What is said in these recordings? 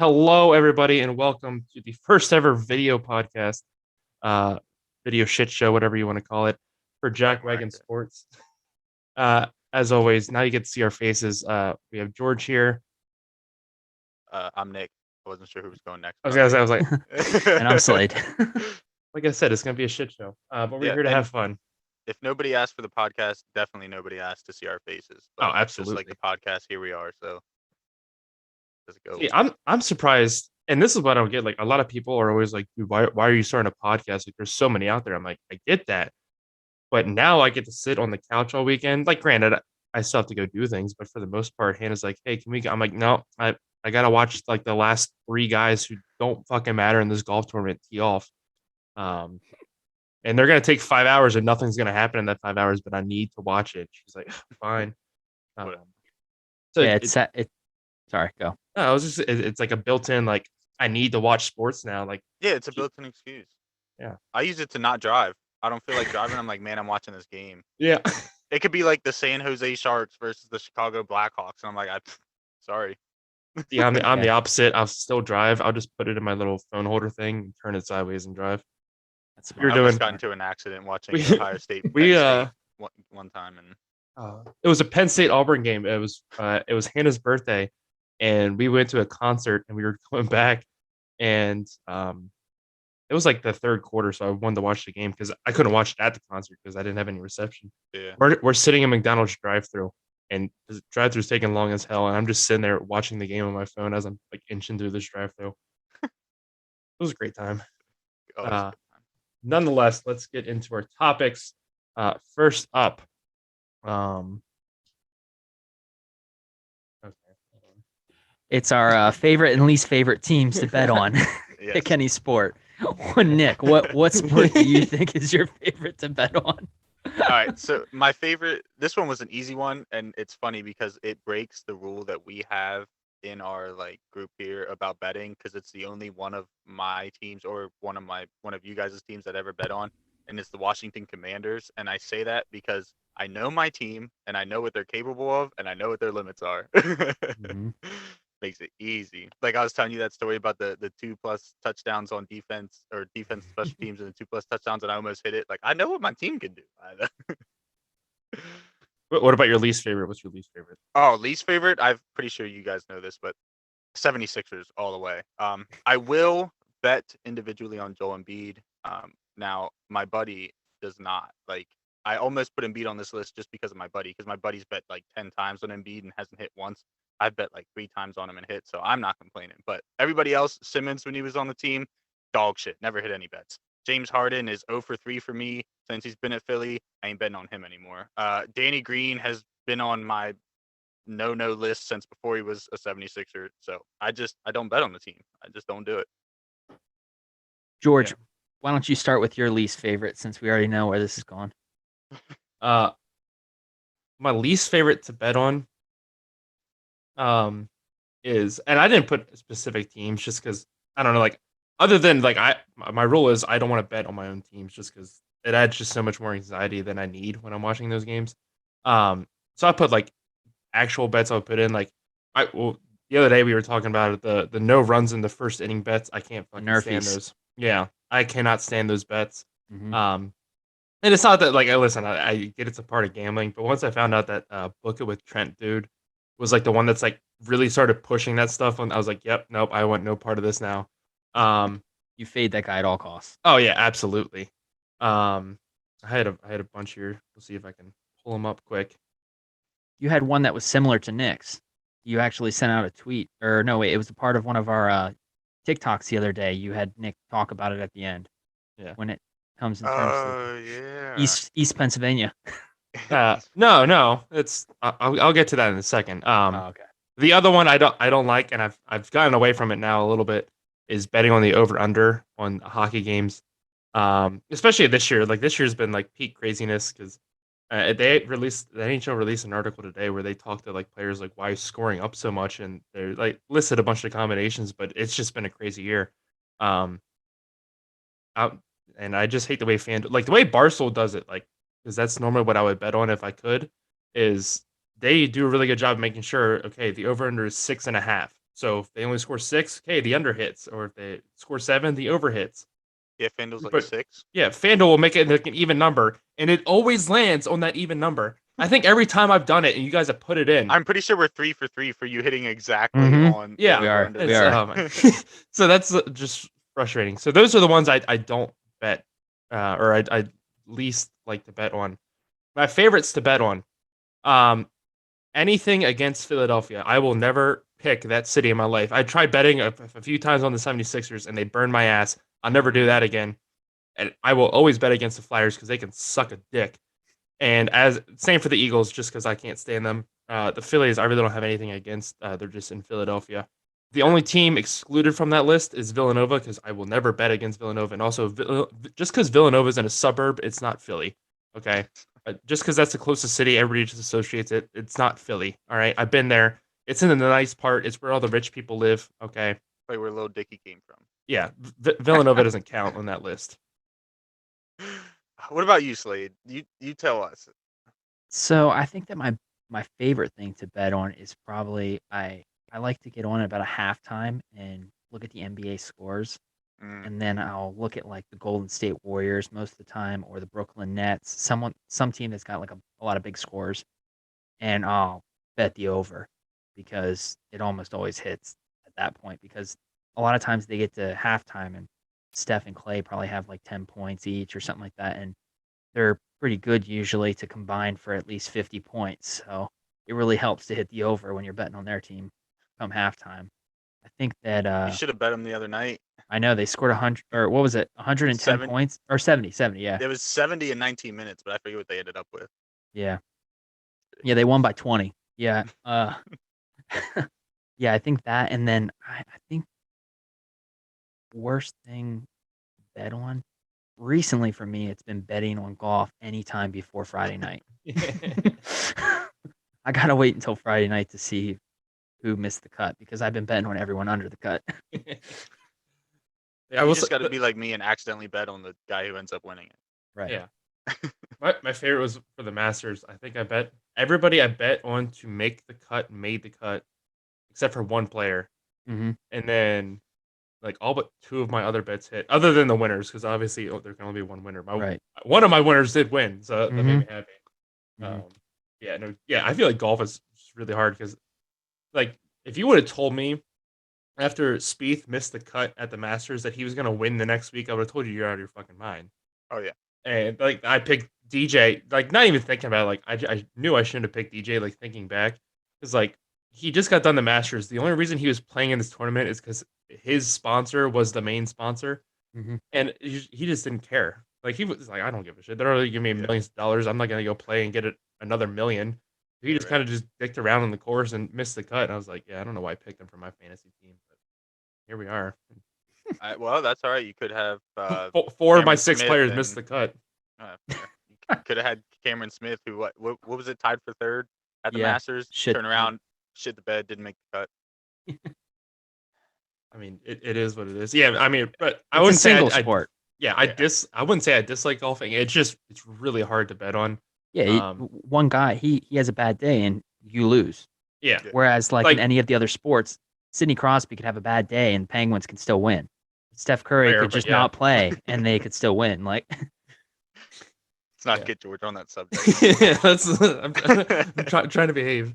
Hello, everybody, and welcome to the first ever video podcast, uh, video shit show, whatever you want to call it, for Jack Wagon Jackwagon. Sports. As always, now you get to see our faces. We have George here. I'm Nick. I wasn't sure who was going next, I was but I'm gonna say, I was like, And I'm Slade. like I said, it's gonna be a shit show. But we're yeah, here to and have fun. if nobody asked for the podcast, definitely nobody asked to see our faces. Oh, But just like absolutely. the podcast, here we are. So let's go. See, I'm surprised, and this is what I don't get. Like, a lot of people are always like, "Dude, why are you starting a podcast? Like, there's so many out there." I'm like, I get that. But now I get to sit on the couch all weekend. Like, granted, I still have to go do things, but for the most part, Hannah's like, "Hey, can we go?" I'm like, "No, I gotta watch like the last three guys who don't fucking matter in this golf tournament tee off." Um, and they're gonna take 5 hours, and nothing's gonna happen in that 5 hours. But I need to watch it. She's like, "Fine." Um, Whatever. so Yeah, it. Sorry, go. no, it was just it's like a built-in like I need to watch sports now. Like, Yeah, it's a built-in excuse. yeah, I use it to not drive. I don't feel like driving. I'm like, man, I'm watching this game. yeah. It could be like the San Jose Sharks versus the Chicago Blackhawks, and I'm like, sorry. Yeah, I'm the Yeah. opposite. I'll still drive. I'll just put it in my little phone holder thing, and turn it sideways, and drive. That's You're I smart. doing almost got into an accident watching we Ohio State, we Penn State one time, and it was a Penn State Auburn game. It was Hannah's birthday, and we went to a concert, and we were going back, and it was like the third quarter, so I wanted to watch the game because I couldn't watch it at the concert because I didn't have any reception. yeah. We're sitting in McDonald's drive-through, and the drive-through's taking long as hell, and I'm just sitting there watching the game on my phone as I'm like inching through this drive-through. It was a great time. Oh, it's a Uh, good time. Nonetheless, let's get into our topics. First up, um, okay, hold on. It's our favorite and least favorite teams to bet on. Yes. Pick any sport. Nick, what sport do you think is your favorite to bet on? All right, so my favorite, this one was an easy one, and it's funny because it breaks the rule that we have in our like group here about betting, because it's the only one of my teams or one of you guys' teams that ever bet on, and it's the Washington Commanders. And I say that because I know my team and I know what they're capable of and I know what their limits are. Mhm. Makes it easy. Like I was telling you that story about the 2+ touchdowns on defense or defense special teams and the 2+ touchdowns, and I almost hit it. Like I know what my team can do. What about your least favorite? What's your least favorite? Oh, least favorite? I'm pretty sure you guys know this, but 76ers all the way. I will bet individually on Joel Embiid. Now my buddy does not. Like I almost put Embiid on this list just because of my buddy, because my buddy's bet like 10 times on Embiid and hasn't hit once. I've bet like 3 times on him and hit, so I'm not complaining. But everybody else, Simmons when he was on the team, dog shit, never hit any bets. James Harden is 0 for 3 for me since he's been at Philly. I ain't betting on him anymore. Danny Green has been on my no list since before he was a 76er. So I don't bet on the team. I just don't do it. George, Yeah. why don't you start with your least favorite since we already know where this is going? Uh, my least favorite to bet on, is, and I didn't put specific teams just because I don't know, like other than like my rule is I don't want to bet on my own teams just because it adds just so much more anxiety than I need when I'm watching those games. So I put like actual bets I would put in like the other day we were talking about it, the no runs in the first inning bets. I can't fucking stand Nerfies. those. Yeah, I cannot stand those bets. Mhm. And it's not that like listen, I get it's a part of gambling, but once I found out that Book It with Trent dude was like the one that's like really started pushing that stuff, and I was like, yep, nope, I want no part of this now. Um, You fade that guy at all costs. oh yeah, absolutely. Um, I had a bunch here. We'll see if I can pull them up quick. You had one that was similar to Nick's. You actually sent out a tweet, or no, wait, it was a part of one of our TikToks the other day. You had Nick talk about it at the end Yeah. when it comes in terms of Oh yeah. East Pennsylvania. No, it's I'll get to that in a second. Oh, okay. The other one I don't like, and I've gotten away from it now a little bit, is betting on the over under on hockey games. Especially this year. Like this year's been like peak craziness because the NHL released an article today where they talked to like players like why is scoring up so much, and they're like listed a bunch of combinations, but it's just been a crazy year. Um, out and I just hate the way the way Barstool does it, like because that's normally what I would bet on if I could, is they do a really good job of making sure okay the over under is 6.5. So if they only score 6, okay, the under hits, or if they score 7, the over hits. Yeah, FanDuel's like But 6. yeah, FanDuel will make it like an even number, and it always lands on that even number. I think every time I've done it, and you guys have put it in, I'm pretty sure we're 3 for 3 for you hitting exactly Mhm. on the yeah, We over are. under We it's are. so that's just frustrating. So those are the ones I don't bet, or I least like to bet on. My favorites to bet on, um, anything against Philadelphia. I will never pick that city in my life. I tried betting a few times on the 76ers, and they burned my ass. I'll never do that again. And I will always bet against the Flyers because they can suck a dick. And as same for the Eagles, just because I can't stand them. The Phillies, I really don't have anything against. They're just in Philadelphia. The only team excluded from that list is Villanova because I will never bet against Villanova. And also, just because Villanova is in a suburb, it's not Philly. Okay, just because that's the closest city, everybody just associates it. It's not Philly. All right, I've been there. It's in the nice part. It's where all the rich people live. Okay, Like where Lil Dicky came from. yeah, Villanova doesn't count on that list. What about you, Slade? You tell us. So I think that my favorite thing to bet on is probably I like to get on at about a halftime and look at the NBA scores, Mm, and then I'll look at like the Golden State Warriors most of the time, or the Brooklyn Nets, some team that's got like a lot of big scores, and I'll bet the over because it almost always hits at that point because a lot of times they get to halftime and Steph and Clay probably have like 10 points each or something like that, and they're pretty good usually to combine for at least 50 points. So it really helps to hit the over when you're betting on their team come halftime. I think that you should have bet him the other night. I know they scored 100 or what was it? 110 7. points or 70, yeah. It was 70 in 19 minutes, but I forget what they ended up with. Yeah. Yeah, they won by 20. Yeah. Yeah, I think that, and then I think worst thing to bet on recently for me, it's been betting on golf anytime before Friday night. I gotta wait until Friday night to see who missed the cut because I've been betting on everyone under the cut. Yeah, I You will just got to say, be like me and accidentally bet on the guy who ends up winning it. Right. yeah. My favorite was for the Masters. I think I bet everybody I bet on to make the cut made the cut except for one player, Mhm. and then like all but two of my other bets hit, other than the winners, because obviously there can only be one winner. Right. One of my winners did win, so that made me Mhm. happy. Mhm. Yeah, no, yeah, I feel like golf is just really hard because like if you would have told me after Spieth missed the cut at the Masters that he was gonna win the next week, I would have told you you're out of your fucking mind. Oh yeah. And like I picked DJ, like not even thinking about it, like I knew I shouldn't have picked DJ. Like thinking back, because like he just got done the Masters. The only reason he was playing in this tournament is because his sponsor was the main sponsor, Mhm. and he just didn't care. Like he was like, I don't give a shit. They're already giving me Yeah. millions of dollars. I'm not gonna go play and get another million. He just Right. kind of just dicked around on the course and missed the cut. And I was like, yeah, I don't know why I picked him for my fantasy team, but here we are. Well, that's all right. You could have Four of my Cameron 6 Smith players missed and the cut. fair. You could have had Cameron Smith, who what was it, tied for third at the Yeah. Masters. Shit Turn the bed. around, shit the bed, didn't make the cut. I mean, it is what it is. Yeah, I mean, but I It's a wouldn't say single I sport. yeah, Yeah. I wouldn't say I dislike golfing. It's really hard to bet on. Yeah, one guy, he has a bad day and you lose. Yeah. Yeah. Whereas like in Like any of the other sports, Sidney Crosby could have a bad day and Penguins can still win. Steph Curry rare, could but just yeah. not play and they could still win. Like Let's not Yeah. get George on that subject. Yeah, I'm trying to behave.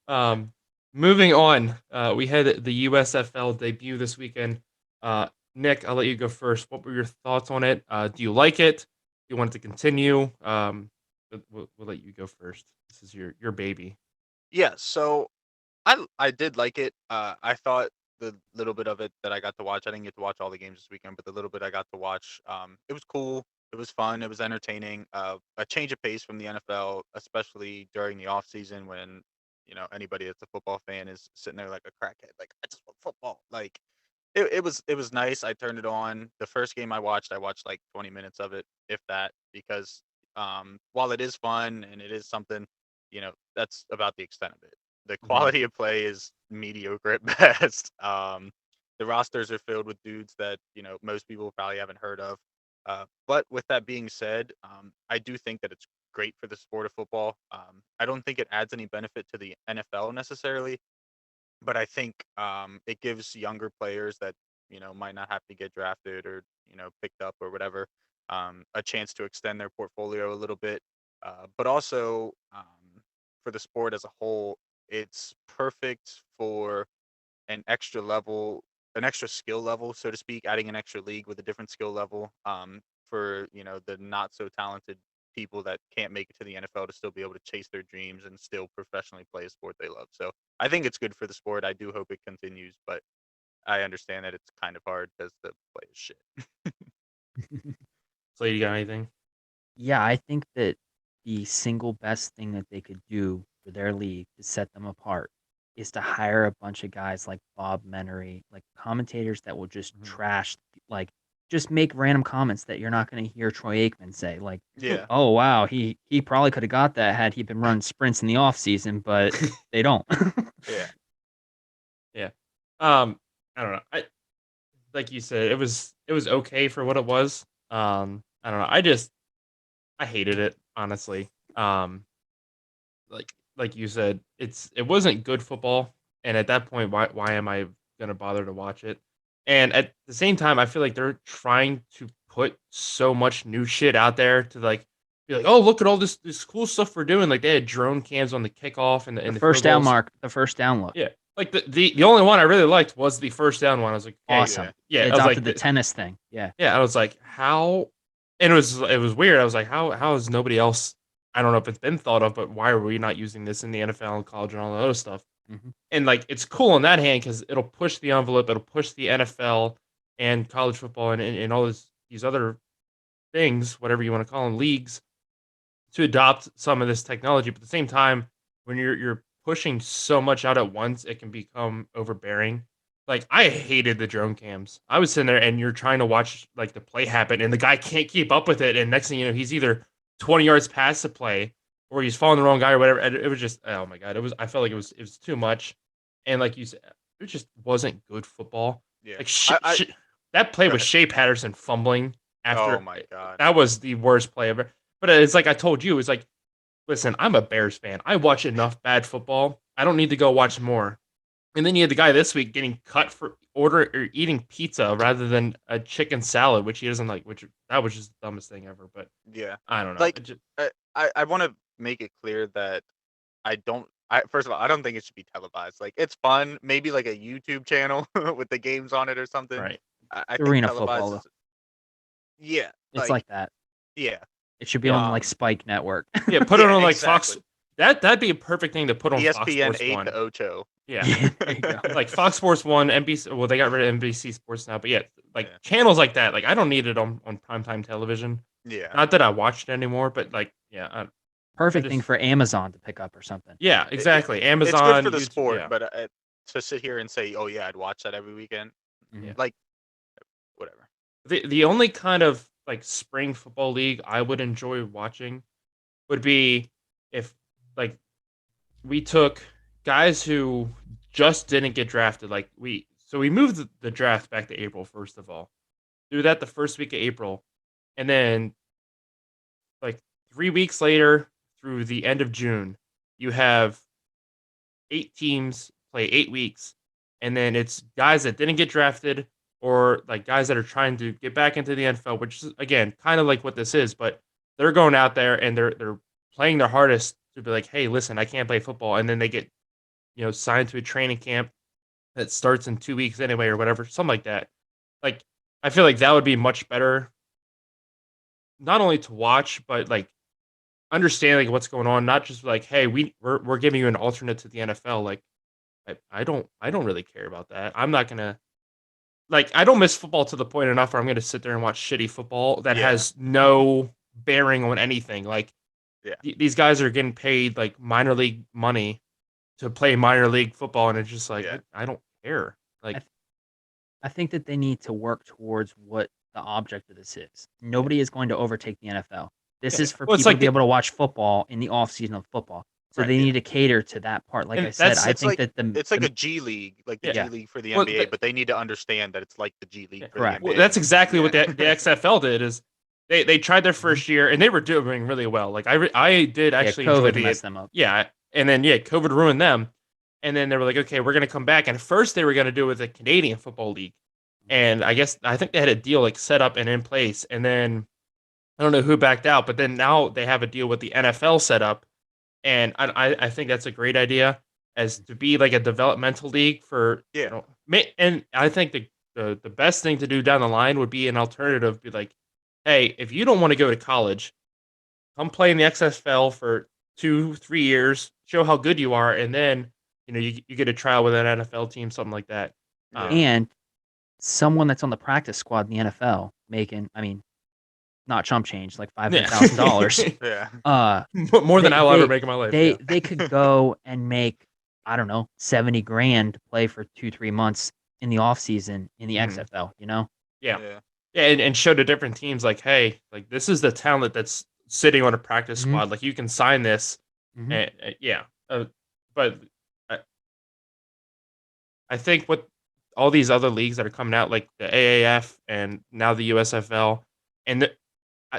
Um moving on. We had the USFL debut this weekend. Uh Nick, I'll let you go first. What were your thoughts on it? Do you like it? Do you want it to continue? We'll let you go first. This is your baby. Yeah. So I did like it. I thought the little bit of it that I got to watch, I didn't get to watch all the games this weekend, but the little bit I got to watch, it was cool. It was fun. It was entertaining. A change of pace from the NFL, especially during the off season when anybody that's a football fan is sitting there like a crackhead, like I just want football. Like it was nice. I turned it on. The first game I watched like 20 minutes of it, if that, because while it is fun and it is something, that's about the extent of it. The Mhm. quality of play is mediocre at best. The rosters are filled with dudes that most people probably haven't heard of. But with that being said, I do think that it's great for the sport of football. I don't think it adds any benefit to the NFL necessarily. but I think it gives younger players that might not have to get drafted or picked up or whatever a chance to extend their portfolio a little bit. But also for the sport as a whole, it's perfect for an extra level, an extra skill level, so to speak, adding an extra league with a different skill level for the not so talented people that can't make it to the NFL to still be able to chase their dreams and still professionally play a sport they love. So I think it's good for the sport. I do hope it continues, but I understand that it's kind of hard because the play is shit. So you got anything? Yeah, I think that the single best thing that they could do for their league to set them apart is to hire a bunch of guys like Bob Menery, like commentators that will just Mhm. trash, like just make random comments that you're not going to hear Troy Aikman say. Like, Yeah. oh wow, he probably could have got that had he been running sprints in the off season, but they don't. Yeah. Yeah. I don't know. Like you said, it was okay for what it was. I don't know. I hated it, honestly. Like you said, it wasn't good football, and at that point, why am I gonna bother to watch it? And at the same time, I feel like they're trying to put so much new shit out there to like be like, oh, look at all this cool stuff we're doing. Like they had drone cams on the kickoff and The the first field down goals. mark, the first down look. Yeah, like the only one I really liked was the first down one. I was like, okay, Awesome. yeah. They I was adopted like, the tennis thing. Yeah. yeah, I was like, how? And it was weird. I was like, how is nobody else? I don't know if it's been thought of, but why are we not using this in the NFL and college and all that other stuff? Mhm. And like, it's cool on that hand because it'll push the envelope. It'll push the NFL and college football and all these other things, whatever you want to call them, leagues, to adopt some of this technology. But at the same time, when you're pushing so much out at once, it can become overbearing. Like I hated the drone cams. I was sitting there and you're trying to watch like the play happen, and the guy can't keep up with it. And next thing you know, he's either 20 yards past the play or he's following the wrong guy or whatever. And it was just, oh my god, it was. I felt like it was too much. And like you said, it just wasn't good football. Yeah. Like I that play Go with ahead. Shea Patterson fumbling Oh after my god. that was the worst play ever. But it's like I told you, it's like, listen, I'm a Bears fan. I watch enough bad football. I don't need to go watch more. And then you had the guy this week getting cut for order or eating pizza rather than a chicken salad, which he doesn't like. Which that was just the dumbest thing ever. But Yeah. I don't know. Like I want to make it clear that first of all, I don't think it should be televised. Like it's fun, maybe like a YouTube channel with the games on it or something. Right. I think Arena televised football, though. yeah, It's like that. yeah. It should be on like Um, Spike Network. Yeah, put it Yeah, on like Fox. exactly. That'd be a perfect thing to put on Fox ESPN Sports 8 One. to Ocho. Yeah. Yeah, there you go. Like Fox Sports One, NBC. Well, they got rid of NBC Sports now, but yeah, like Yeah. channels like that. Like I don't need it on primetime television. Yeah. Not that I watched it anymore, but like yeah, Perfect I thing just- for Amazon to pick up or something. yeah, exactly. Amazon. It's good for the YouTube, sport, yeah. but to sit here and say, "Oh yeah, I'd watch that every weekend," Mhm. like whatever. The only kind of like spring football league I would enjoy watching would be if like we took guys who just didn't get drafted. Like we moved the draft back to April first of all. Do that the first week of April, and then like 3 weeks later through the end of June, you have 8 teams play 8 weeks, and then it's guys that didn't get drafted or like guys that are trying to get back into the NFL, which is again kind of like what this is, but they're going out there and they're playing their hardest to be like, hey, listen, I can't play football, and then they get signed to a training camp that starts in 2 weeks anyway or whatever, something like that. Like I feel like that would be much better, not only to watch but like understanding what's going on, not just like, hey, we're giving you an alternate to the NFL. Like I don't really care about that. I'm not gonna like I don't miss football to the point enough where I'm gonna sit there and watch shitty football that Yeah. has no bearing on anything. Like Yeah. these guys are getting paid like minor league money to play minor league football, and it's just like Yeah. I don't care. Like I think that they need to work towards what the object of this is. Nobody is going to overtake the NFL. This Yeah. is for Well, it's people like to be the- able to watch football in the off season of football. So Right, they yeah. need to cater to that part. Like And I said, that's- I It's think like that the it's like the- a G League, like the Yeah. G League for the Well, NBA, the- but they need to understand that it's like the G League Yeah. for Correct. the Well, NBA. that's exactly what Yeah. the XFL did. Is they tried their first year and they were doing really well. Like I did actually enjoy COVID the messed them up. yeah, and then COVID ruined them. And then they were like, okay, we're going to come back. And at first they were going to do it with the Canadian Football League. And I think they had a deal like set up and in place. And then I don't know who backed out, but then now they have a deal with the NFL set up. And I think that's a great idea as to be like a developmental league for, Yeah. and I think the best thing to do down the line would be an alternative, be like, hey, if you don't want to go to college, come play in the XFL for 2-3 years, show how good you are, and then you get a trial with an NFL team, something like that. Yeah. And someone that's on the practice squad in the NFL making, I mean, not chump change, like $500,000. Yeah. More than I'll ever make in my life. They could go and make, I don't know, 70 grand to play for 2-3 months in the off season in the Mhm. XFL, you know? Yeah. Yeah. And show to different teams like, hey, like this is the talent that's sitting on a practice Mhm. squad. Like you can sign this, Mhm. and yeah. But I, I think what all these other leagues that are coming out, like the AAF and now the USFL, and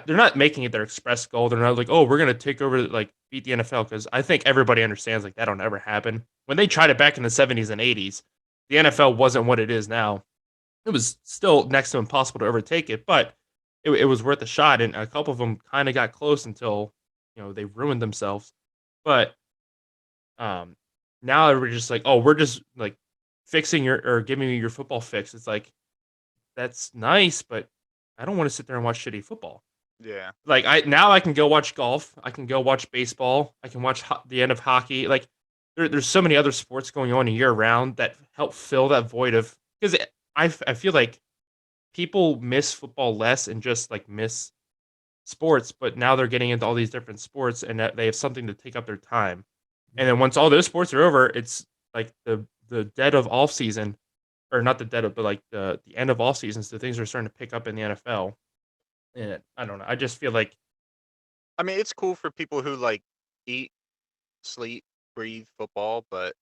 they're not making it their express goal. They're not like, oh, we're gonna take over, like beat the NFL, because I think everybody understands like that'll never happen. When they tried it back in the 70s and 80s, the NFL wasn't what it is now. It was still next to impossible to overtake it, but it was worth a shot. And a couple of them kind of got close until they ruined themselves. But um, now we're just like, oh, we're just like fixing your or giving you your football fix. It's like that's nice, but I don't want to sit there and watch shitty football. Yeah. Like I can go watch golf. I can go watch baseball. I can watch the end of hockey. Like there's so many other sports going on year round that help fill that void of, because I feel like people miss football less and just like miss sports, but now they're getting into all these different sports and that they have something to take up their time. And then once all those sports are over, it's like the dead of off season, or not the dead of, but like the end of off season. So things are starting to pick up in the NFL. And I don't know. I just feel like I mean, it's cool for people who like eat, sleep, breathe football, but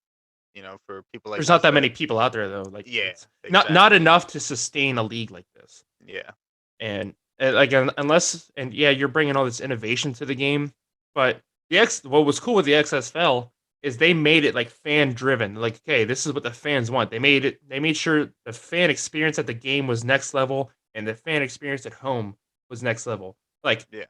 for people like there's not us that that many people out there though. Like yeah, it's not exactly. enough to sustain a league like this. Yeah. And like unless, and yeah, you're bringing all this innovation to the game, but what was cool with the XFL is they made it like fan driven. Like, okay, this is what the fans want. They made sure the fan experience at the game was next level, and the fan experience at home was next level. Like, Yeah.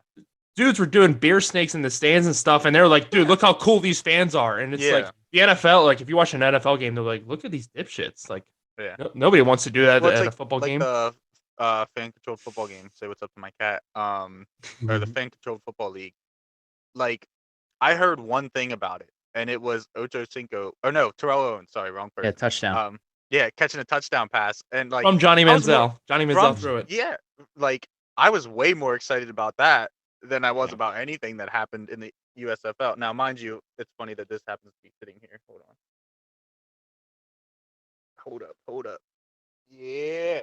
dudes were doing beer snakes in the stands and stuff, and they're like, dude, look how cool these fans are. And it's like Yeah. the NFL. Like, if you watch an NFL game, they're like, look at these dipshits. Like, Yeah. nobody wants to do that Well, it's at a like football like game. the fan controlled football game. Say what's up to my cat. Or the fan controlled football league. Like, I heard one thing about it, and it was Ocho Cinco. Oh no, Terrell Owens. Sorry, wrong Yeah, person. touchdown. Yeah, catching a touchdown pass, and like From Johnny I was more Manziel. Johnny Manziel from threw it. yeah, like I was way more excited about that than I was Yeah. about anything that happened in the USFL. Now, mind you, it's funny that this happens to be sitting here. Hold on. Hold up. Yeah,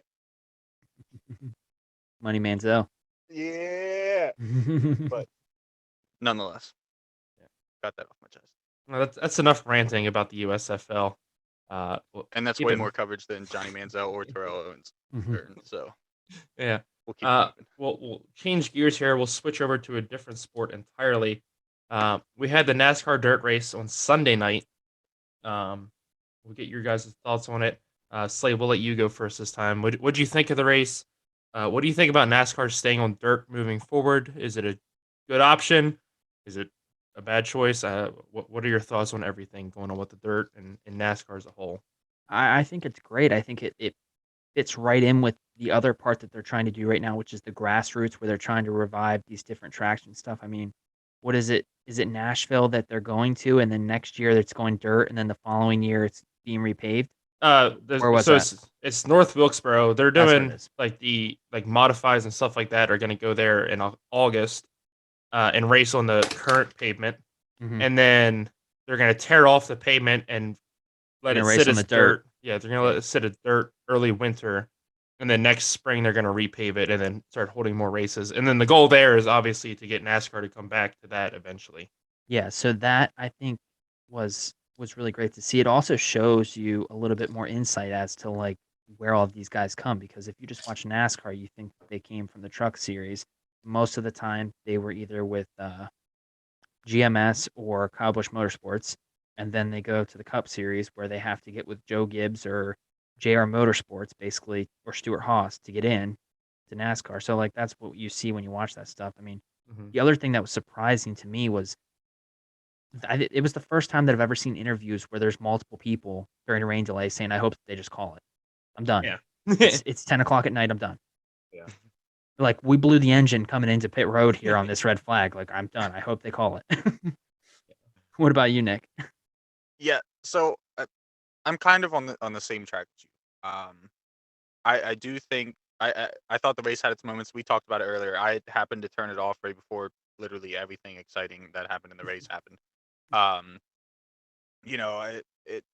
Money Manziel. yeah. But nonetheless, Yeah. got that off my chest. Well, that's enough ranting about the USFL. And that's way more coverage than Johnny Manziel or Terrell Owens. So Yeah. we'll keep it moving. We'll change gears here. We'll switch over to a different sport entirely. We had the NASCAR dirt race on Sunday night. We'll get your guys' thoughts on it. Slade, we'll let you go first this time. What do you think of the race? What do you think about NASCAR staying on dirt moving forward? Is it a good option? Is it a bad choice? What are your thoughts on everything going on with the dirt and NASCAR as a whole? I think it's great. I think it fits right in with the other part that they're trying to do right now, which is the grassroots, where they're trying to revive these different tracks and stuff. I mean, what is it? Is it Nashville that they're going to, and then next year it's going dirt, and then the following year it's being repaved? Where was So that? it's North Wilkesboro. They're That's what it doing is. like the modifies and stuff like that are going to go there in August, and race on the current pavement, Mhm. and then they're going to tear off the pavement and let Gonna it race sit on as the dirt. Yeah, they're going to let it sit as dirt early winter, and then next spring they're going to repave it and then start holding more races. And then the goal there is obviously to get NASCAR to come back to that eventually. Yeah, so that I think was really great to see. It also shows you a little bit more insight as to like where all of these guys come, because if you just watch NASCAR, you think they came from the truck series. Most of the time, they were either with GMS or Kyle Busch Motorsports, and then they go to the Cup Series where they have to get with Joe Gibbs or JR Motorsports, basically, or Stuart Haas to get in to NASCAR. So, like, that's what you see when you watch that stuff. I mean, Mhm. the other thing that was surprising to me was it was the first time that I've ever seen interviews where there's multiple people during a rain delay saying, "I hope that they just call it. I'm done. Yeah. It's 10 o'clock at night. I'm done. Yeah. Like, we blew the engine coming into pit road here on this red flag. Like, I'm done. I hope they call it." What about you, Nick? Yeah, so I'm kind of on the same track as you. I do think I thought the race had its moments. We talked about it earlier. I happened to turn it off right before literally everything exciting that happened in the race happened. Um,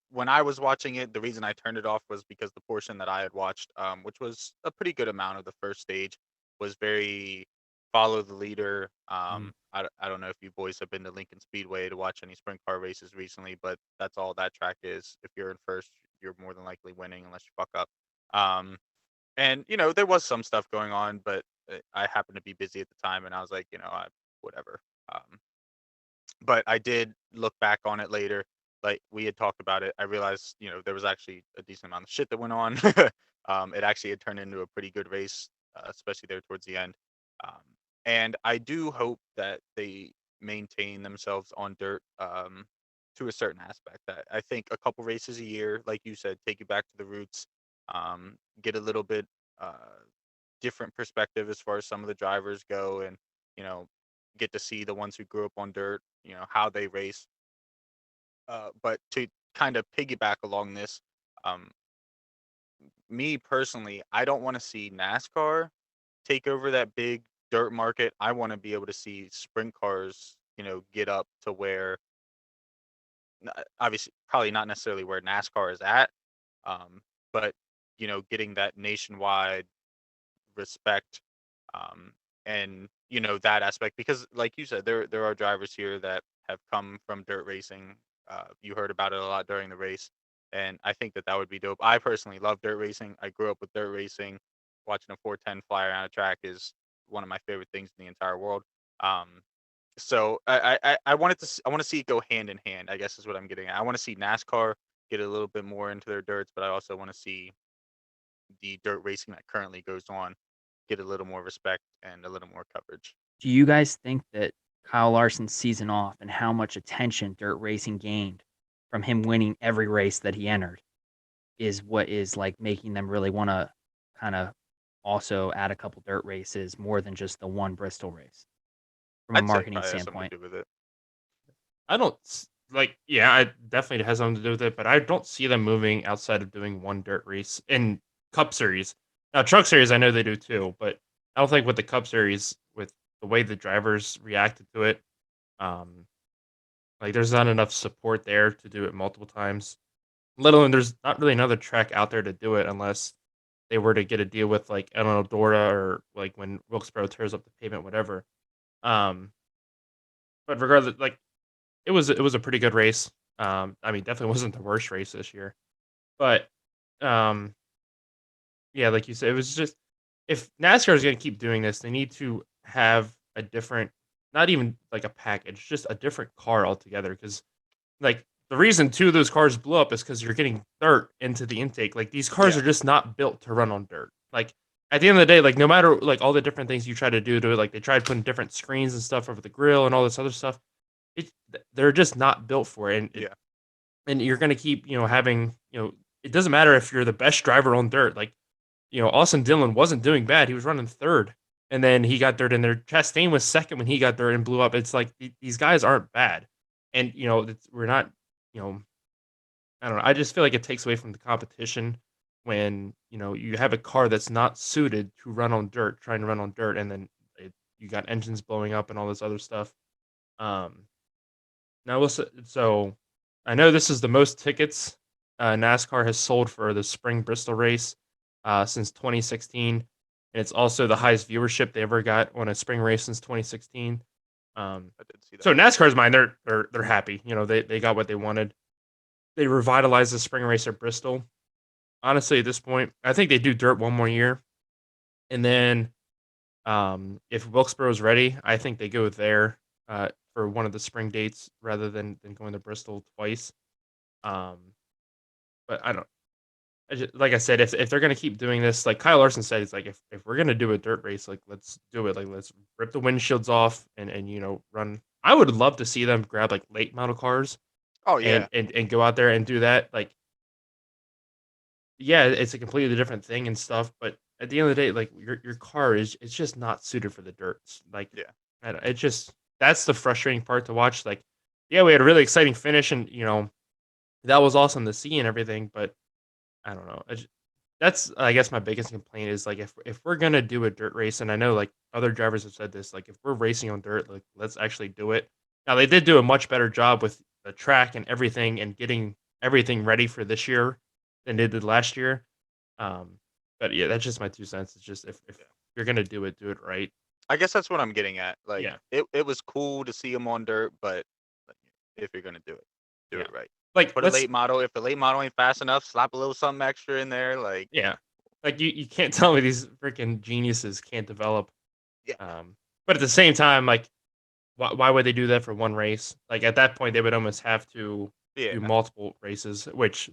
when I was watching it, the reason I turned it off was because the portion that I had watched, which was a pretty good amount of the first stage, was very follow the leader. Mhm. I don't know if you boys have been to Lincoln Speedway to watch any sprint car races recently, but that's all that track is. If you're in first, you're more than likely winning unless you fuck up. Um, and there was some stuff going on, but I happened to be busy at the time, and I was like, whatever. Um, but I did look back on it later. Like we had talked about it, I realized there was actually a decent amount of shit that went on. It actually had turned into a pretty good race, especially there towards the end. Um, and I do hope that they maintain themselves on dirt to a certain aspect. I think a couple races a year, like you said, take you back to the roots, get a little bit uh, different perspective as far as some of the drivers go, and you know get to see the ones who grew up on dirt, how they race. But to kind of piggyback along this, um, me personally, I don't want to see NASCAR take over that big dirt market. I want to be able to see sprint cars, get up to where, obviously, probably not necessarily where NASCAR is at, but getting that nationwide respect, um, and that aspect, because like you said, there are drivers here that have come from dirt racing. You heard about it a lot during the race, and I think that that would be dope. I personally love dirt racing. I grew up with dirt racing. Watching a 410 fly around a track is one of my favorite things in the entire world. Um, so I wanted to I want to see it go hand in hand, I guess is what I'm getting at. I want to see NASCAR get a little bit more into their dirts, but I also want to see the dirt racing that currently goes on get a little more respect and a little more coverage. Do you guys think that Kyle Larson's season off and how much attention dirt racing gained from him winning every race that he entered is what is, like, making them really wanna kinda also add a couple dirt races more than just the one Bristol race from a I'd say it marketing probably has something standpoint? to do with it. I don't like. Yeah, I definitely has something to do with it, but I don't see them moving outside of doing one dirt race in Cup Series. Now, Truck Series, I know they do too, but I don't think with the Cup Series, with the way the drivers reacted to it, um, like there's not enough support there to do it multiple times. Let alone there's not really another track out there to do it unless they were to get a deal with like Eldora or like when Wilkesboro tears up the pavement, whatever. Um, but regardless, like it was a pretty good race. I mean, definitely wasn't the worst race this year, but um, yeah, like you said, it was just if NASCAR is going to keep doing this, they need to have a different, not even like a package, just a different car altogether. Because like the reason two of those cars blew up is because you're getting dirt into the intake. Like these cars Yeah, are just not built to run on dirt. Like at the end of the day, like no matter like all the different things you try to do to it, like they tried putting different screens and stuff over the grill and all this other stuff. It they're just not built for it. yeah, And you're going to keep having it doesn't matter if you're the best driver on dirt. Like Austin Dillon wasn't doing bad. He was running third, and then he got dirt in there. Chastain was second when he got dirt and blew up. It's like these guys aren't bad, and we're not. You know, I don't know. I just feel like it takes away from the competition when you have a car that's not suited to run on dirt, trying to run on dirt, and then you got engines blowing up and all this other stuff. Um, now listen, so I know this is the most tickets NASCAR has sold for the Spring Bristol race since 2016, and it's also the highest viewership they ever got on a spring race since 2016. I did see So that. NASCAR's mind, they're happy. They got what they wanted. They revitalized the spring race at Bristol. Honestly, at this point, I think they do dirt one more year, and then if Wilkesboro's ready, I think they go there for one of the spring dates rather than going to Bristol twice. Um, but I don't. Like I said, if they're gonna keep doing this, like Kyle Larson said, it's like if we're gonna do a dirt race, like let's do it. Like let's rip the windshields off and run. I would love to see them grab like late model cars Oh and yeah, and go out there and do that. Like yeah, it's a completely different thing and stuff, but at the end of the day, like your car is it's just not suited for the dirt. Like yeah. it just that's the frustrating part to watch. Like yeah, we had a really exciting finish and that was awesome to see and everything, but I don't know. That's I guess my biggest complaint is like if we're gonna do a dirt race, and I know like other drivers have said this, like if we're racing on dirt, like let's actually do it. Now they did do a much better job with the track and everything and getting everything ready for this year than they did last year. Um, but yeah, that's just my 2 cents. It's just if Yeah. you're gonna do it right. I guess that's what I'm getting at. Like Yeah, it was cool to see him on dirt, but like, if you're gonna do yeah. it right. Like Put a let's late model. If the late model ain't fast enough, slap a little something extra in there. Like yeah. Like you can't tell me these freaking geniuses can't develop. yeah, But at the same time, like why would they do that for one race? Like at that point, they would almost have to do yeah, multiple races, which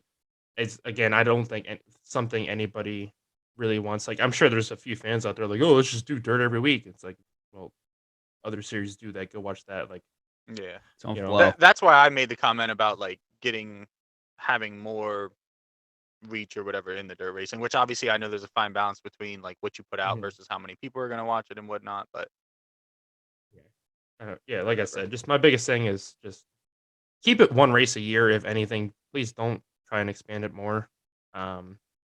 is again, I don't think something anybody really wants. Like I'm sure there's a few fans out there like, oh, let's just do dirt every week. It's like, well, other series do that. Go watch that. Like yeah. Don't you know, blow. That's why I made the comment about like having more reach or whatever in the dirt racing, which obviously I know there's a fine balance between like what you put out mhm, versus how many people are gonna watch it and whatnot. But yeah, yeah. Like I whatever. said, just my biggest thing is just keep it one race a year, if anything. Please don't try and expand it more.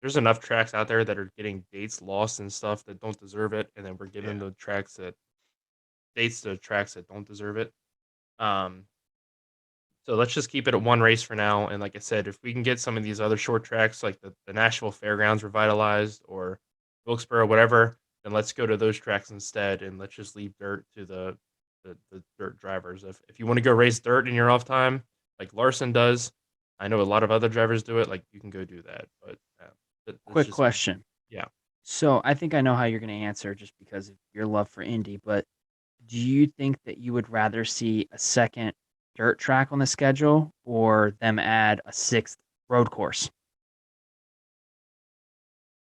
There's enough tracks out there that are getting dates lost and stuff that don't deserve it, and then we're giving Yeah, the tracks that dates to tracks that don't deserve it. Um, so let's just keep it at one race for now. And like I said, if we can get some of these other short tracks like the Nashville Fairgrounds revitalized or Wilkesboro, whatever, then let's go to those tracks instead, and let's just leave dirt to the dirt drivers. If you want to go race dirt in your off time, like Larson does, I know a lot of other drivers do it. Like you can go do that, but that's Quick just me. question. Yeah, So I think I know how you're going to answer just because of your love for Indy, but do you think that you would rather see a second dirt track on the schedule or them add a sixth road course?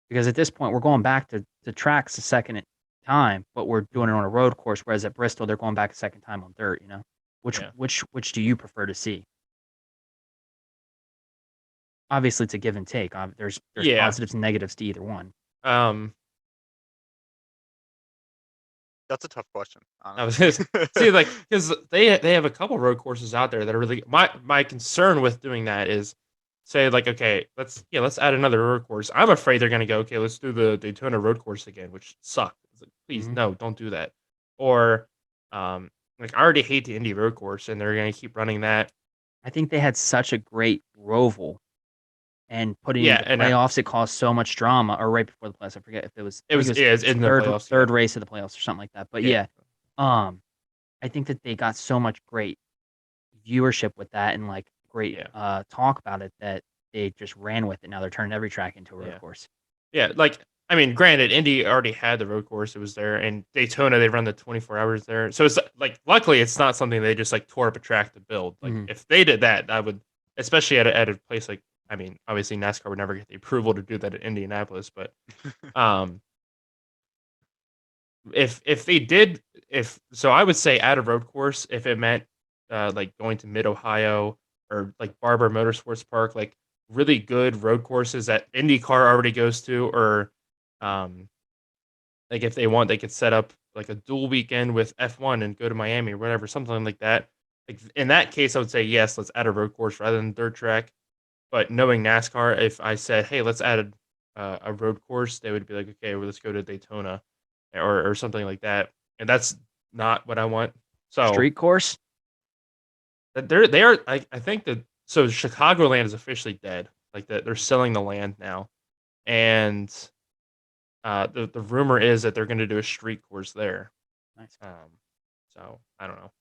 Because at this point, we're going back to tracks a second time, but we're doing it mhm, on a road course. Whereas at Bristol, they're going back a second time on dirt. Which yeah, which do you prefer to see? Obviously, it's a give and take. There's yeah. positives and negatives to either one. Um, that's a tough question, I was honestly. gonna see, like, because they have a couple road courses out there that are really my concern with doing that is say like, okay, let's add another road course. I'm afraid they're gonna go, okay, let's do the Daytona road course again, which sucked. It's like, please Mhm. no, don't do that. Or like I already hate the Indy road course, and they're gonna keep running that. I think they had such a great Roval, and putting in Yeah, the and playoffs, it caused so much drama. Or right before the playoffs, I forget if it was. it I think was it was yeah, it's in the third playoffs. Yeah, third race of the playoffs or something like that. But yeah, yeah, um, I think that they got so much great viewership with that and like great yeah, talk about it that they just ran with it. Now they're turning every track into a road yeah. course. Yeah, like I mean, granted, Indy already had the road course; it was there, and Daytona they run the 24 hours there. So it's like, luckily, it's not something they just like tore up a track to build. Like Mhm. if they did that, I would, especially at a place like, I mean, obviously NASCAR would never get the approval to do that at Indianapolis, but um, if they did, if so, I would say add a road course if it meant like going to Mid Ohio or like Barber Motorsports Park, like really good road courses that IndyCar already goes to, or um like if they want, they could set up like a dual weekend with F1 and go to Miami or whatever, something like that. Like in that case, I would say yes, let's add a road course rather than dirt track. But knowing NASCAR, if I said, hey, let's add a road course, they would be like, okay, well, let's go to Daytona or something like that. And that's not what I want. So Street course. they are. I think that so Chicagoland is officially dead. Like that they're selling the land now, and the rumor is that they're going to do a street course there. Nice. Um, so I don't know.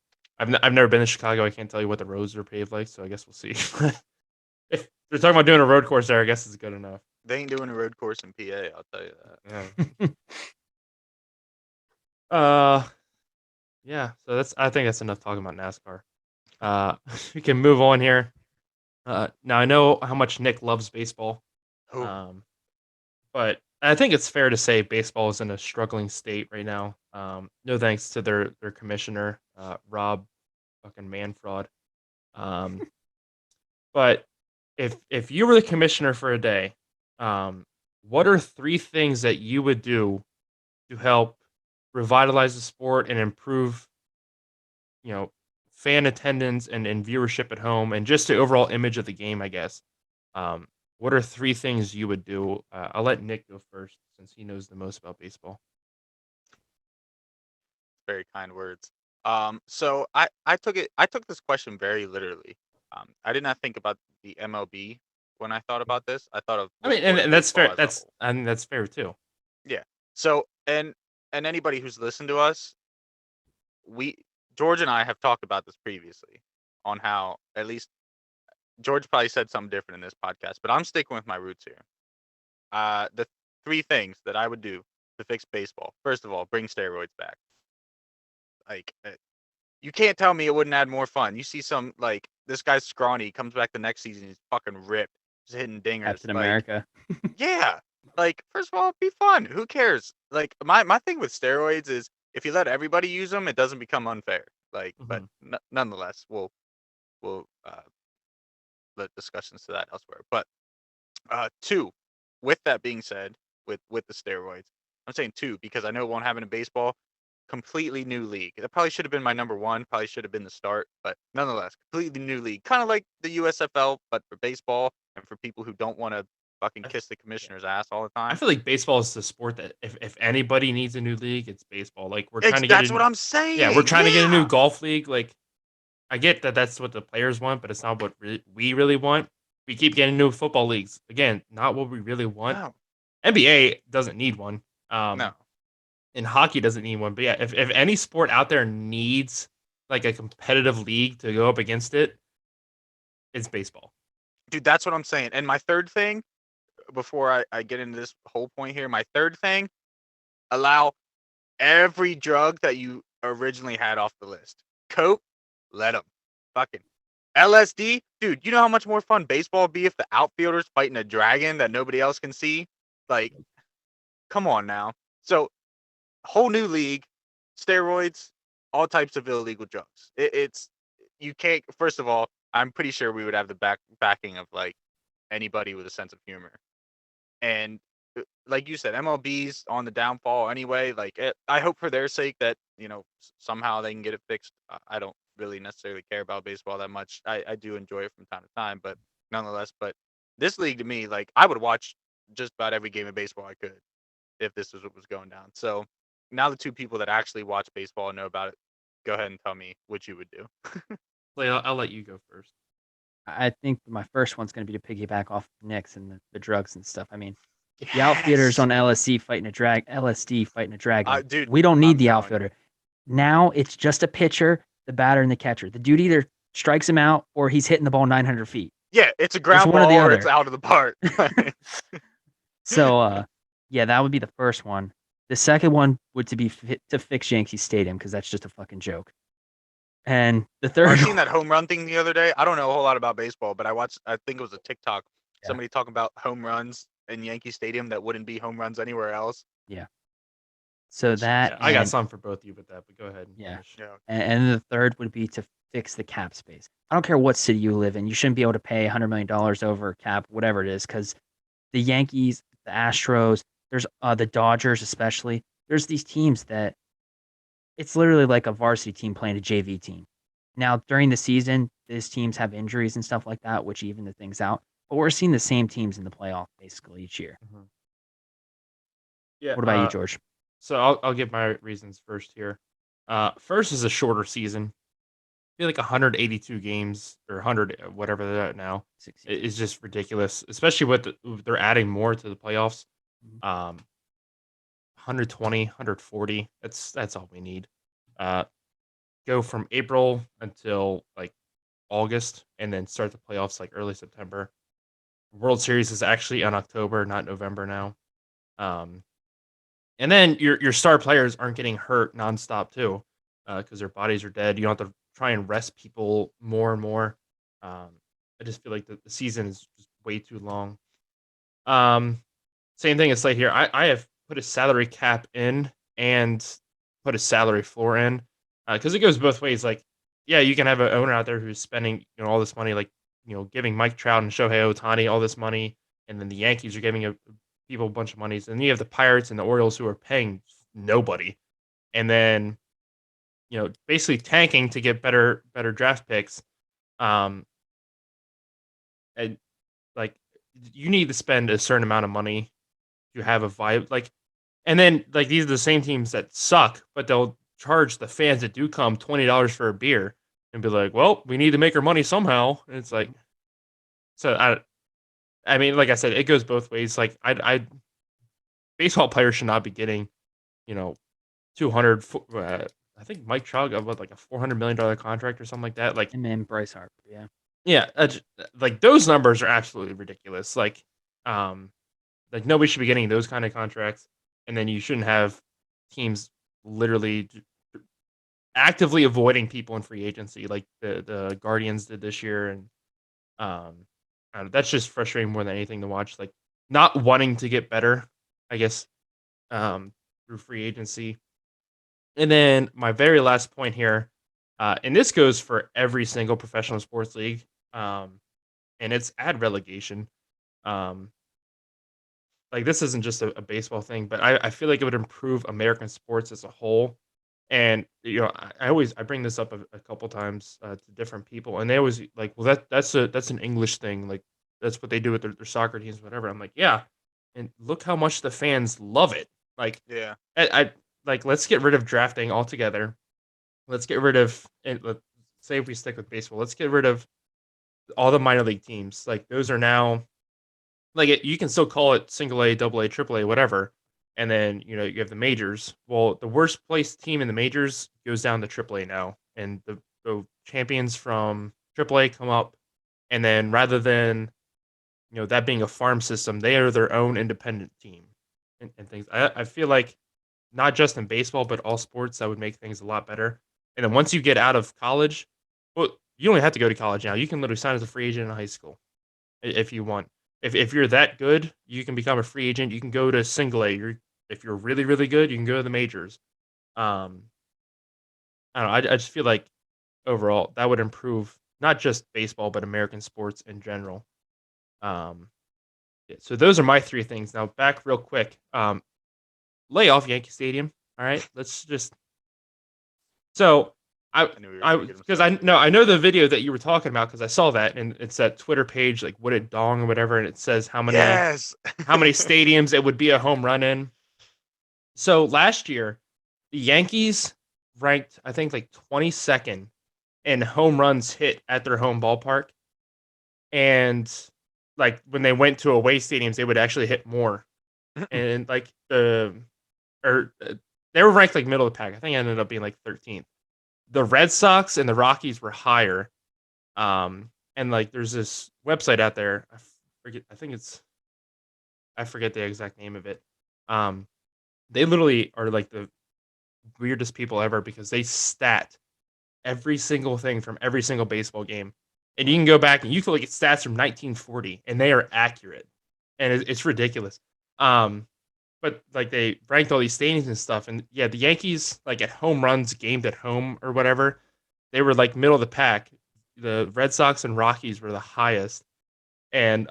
I've never been to Chicago. I can't tell you what the roads are paved like. So I guess we'll see. If they're talking about doing a road course there, I guess it's good enough. They ain't doing a road course in PA, I'll tell you that. Yeah. Uh, Yeah, so I think that's enough talking about NASCAR. We can move on here. Now I know how much Nick loves baseball. Who? But I think it's fair to say baseball is in a struggling state right now. No thanks to their commissioner, Rob fucking Manfraud. Um, but if you were the commissioner for a day, what are 3 things that you would do to help revitalize the sport and improve, you know, fan attendance and viewership at home and just the overall image of the game, I guess. Um, what are 3 things you would do? I'll let Nick go first since he knows the most about baseball. Very kind words. So I took this question very literally. I did not think about the MLB when I thought about this. I thought of I the mean, sport of and that's baseball fair. as a whole. I think that's fair too. Yeah. So and anybody who's listened to us, we George and I have talked about this previously on how at least George probably said something different in this podcast, but I'm sticking with my roots here. The 3 things that I would do to fix baseball. First of all, bring steroids back. Like you can't tell me it wouldn't add more fun. You see some like this guy's scrawny, comes back the next season, he's fucking ripped, just hitting dingers. Captain Like, America. yeah. Like, first of all, be fun. Who cares? Like, my thing with steroids is if you let everybody use them, it doesn't become unfair. Like, but nonetheless, we'll let discussions to that elsewhere. But 2, with that being said, with the steroids, I'm saying 2 because I know it won't happen in baseball. Completely new league. That probably should have been my number 1. Probably should have been the start, but nonetheless, completely new league. Kind of like the USFL, but for baseball and for people who don't want to fucking kiss the commissioner's ass all the I time. feel like baseball is the sport that if anybody needs a new league, it's baseball. Like we're trying to get That's what I'm yeah, we're saying. trying to get a new Yeah. golf league. Like I get that that's what the players want, but it's not what we really want. We keep getting new football leagues again, not what we really want. No. NBA doesn't need one. No. And hockey doesn't need one. But yeah, if any sport out there needs like a competitive league to go up against it, it's baseball. Dude, that's what I'm saying. And my third thing, before I get into this whole point here, my third thing, allow every drug that you originally had off the list. Coke, let them. Fucking LSD, dude. You know how much more fun baseball would be if the outfielders fighting a dragon that nobody else can see? Like, come on now. So, whole new league, steroids, all types of illegal drugs. It's you can't. First of all, I'm pretty sure we would have the backing of like anybody with a sense of humor. And like you said, MLB's on the downfall anyway. Like, I hope for their sake that somehow they can get it fixed. I don't really necessarily care about baseball that much. I do enjoy it from time to time, but nonetheless. But this league to me, like, I would watch just about every game of baseball I could if this was what was going down. So now the 2 people that actually watch baseball and know about it, go ahead and tell me what you would do. Like, I'll let you go first. I think my first one's going to be to piggyback off Nick's and the drugs and stuff. I mean, if the outfielder's on LSD fighting a dragon, Dude, we don't need I'm the telling outfielder. Now it's just a pitcher, the batter, and the catcher. The dude either strikes him out or he's hitting the ball 900 feet. Yeah, it's a ground one or ball the or other. it's out of the park. So, yeah, that would be the first one. The second one would to fix Yankee Stadium because that's just a fucking joke. And the third, I seen that home run thing the other day. I don't know a whole lot about baseball, but I think it was a TikTok. Yeah. Somebody talking about home runs in Yankee Stadium that wouldn't be home runs anywhere else. Yeah. So that Yeah, I got some for both of you with that, but go ahead. And Yeah. finish. Yeah. And the third would be to fix the cap space. I don't care what city you live in. You shouldn't be able to pay $100 million over cap, whatever it is, because the Yankees, the Astros, there's the Dodgers especially. There's these teams that it's literally like a varsity team playing a JV team. Now, during the season, these teams have injuries and stuff like that, which even the things out. But we're seeing the same teams in the playoff basically each year. Yeah. What about you, George? So I'll give my reasons first here. First is a shorter season. I feel like 182 games or 100, whatever they're at now, is just ridiculous. Especially with they're adding more to the playoffs. 120, 140. That's all we need. Go from April until like August, and then start the playoffs like early September. World Series is actually in October, not November now. And then your star players aren't getting hurt nonstop too. because their bodies are dead. You don't have to try and rest people more and more. I just feel like the season is just way too long. Um, Same thing as like here. I have put a salary cap in and put a salary floor in because it goes both ways. Like, yeah, you can have an owner out there who's spending all this money, like giving Mike Trout and Shohei Ohtani all this money, and then the Yankees are giving people a bunch of monies, and then you have the Pirates and the Orioles who are paying nobody, and then basically tanking to get better draft picks. Um, and like you need to spend a certain amount of money to have a vibe. Like, and then like these are the same teams that suck, but they'll charge the fans that do come $20 for a beer and be like, "Well, we need to make our money somehow." And it's like, so I mean, like I said, it goes both ways. Like, baseball players should not be getting, you know, 200. I think Mike Trout got like a $400 million contract or something like that. Like, And then Bryce Harper, yeah. yeah, like those numbers are absolutely ridiculous. Like nobody should be getting those kind of contracts, and then you shouldn't have teams literally actively avoiding people in free agency, like the Guardians did this year, and I don't know, that's just frustrating more than anything to watch. Like not wanting to get better, I guess, through free agency. And then my very last point here, and this goes for every single professional sports league, and it's add relegation. Um, like this isn't just a baseball thing, but I feel like it would improve American sports as a whole. And I bring this up a couple times to different people, and they always like, well, that's an English thing, like that's what they do with their soccer teams, whatever. I'm like, yeah, and look how much the fans love it. Like, Yeah. I like let's get rid of drafting altogether. Let's get rid of and let's say if we stick with baseball, let's get rid of all the minor league teams. Like those are now like you can still call it single A, double A, triple A, whatever. And then you have the majors. Well, the worst placed team in the majors goes down to triple A now, and the champions from triple A come up. And then rather than that being a farm system, they are their own independent team and things. I feel like not just in baseball but all sports that would make things a lot better. And then once you get out of college, well, you don't have to go to college now. You can literally sign as a free agent in high school if you want. If you're that good, you can become a free agent. You can go to single A. If you're really really good, you can go to the majors. Um, I don't know. I just feel like overall that would improve not just baseball but American sports in general. Um, yeah, so those are my three things. Now back real quick. Lay off Yankee Stadium. All right, let's just. So I I knew we were I gonna get him because started. I know the video that you were talking about because I saw that and it's that Twitter page like Would It Dong or whatever, and it says how many Yes. stadiums it would be a home run in. So last year, the Yankees ranked I think like 22nd in home runs hit at their home ballpark, and like when they went to away stadiums, they would actually hit more. And like they were ranked like middle of the pack. I think it ended up being like 13th. The Red Sox and the Rockies were higher. And like there's this website out there. I forget the exact name of it. Um, they literally are like the weirdest people ever because they stat every single thing from every single baseball game, and you can go back and you can look at stats from 1940, and they are accurate, and it's ridiculous. But like they ranked all these stadiums and stuff, and yeah, the Yankees like at home runs gamed at home or whatever, they were like middle of the pack. The Red Sox and Rockies were the highest, and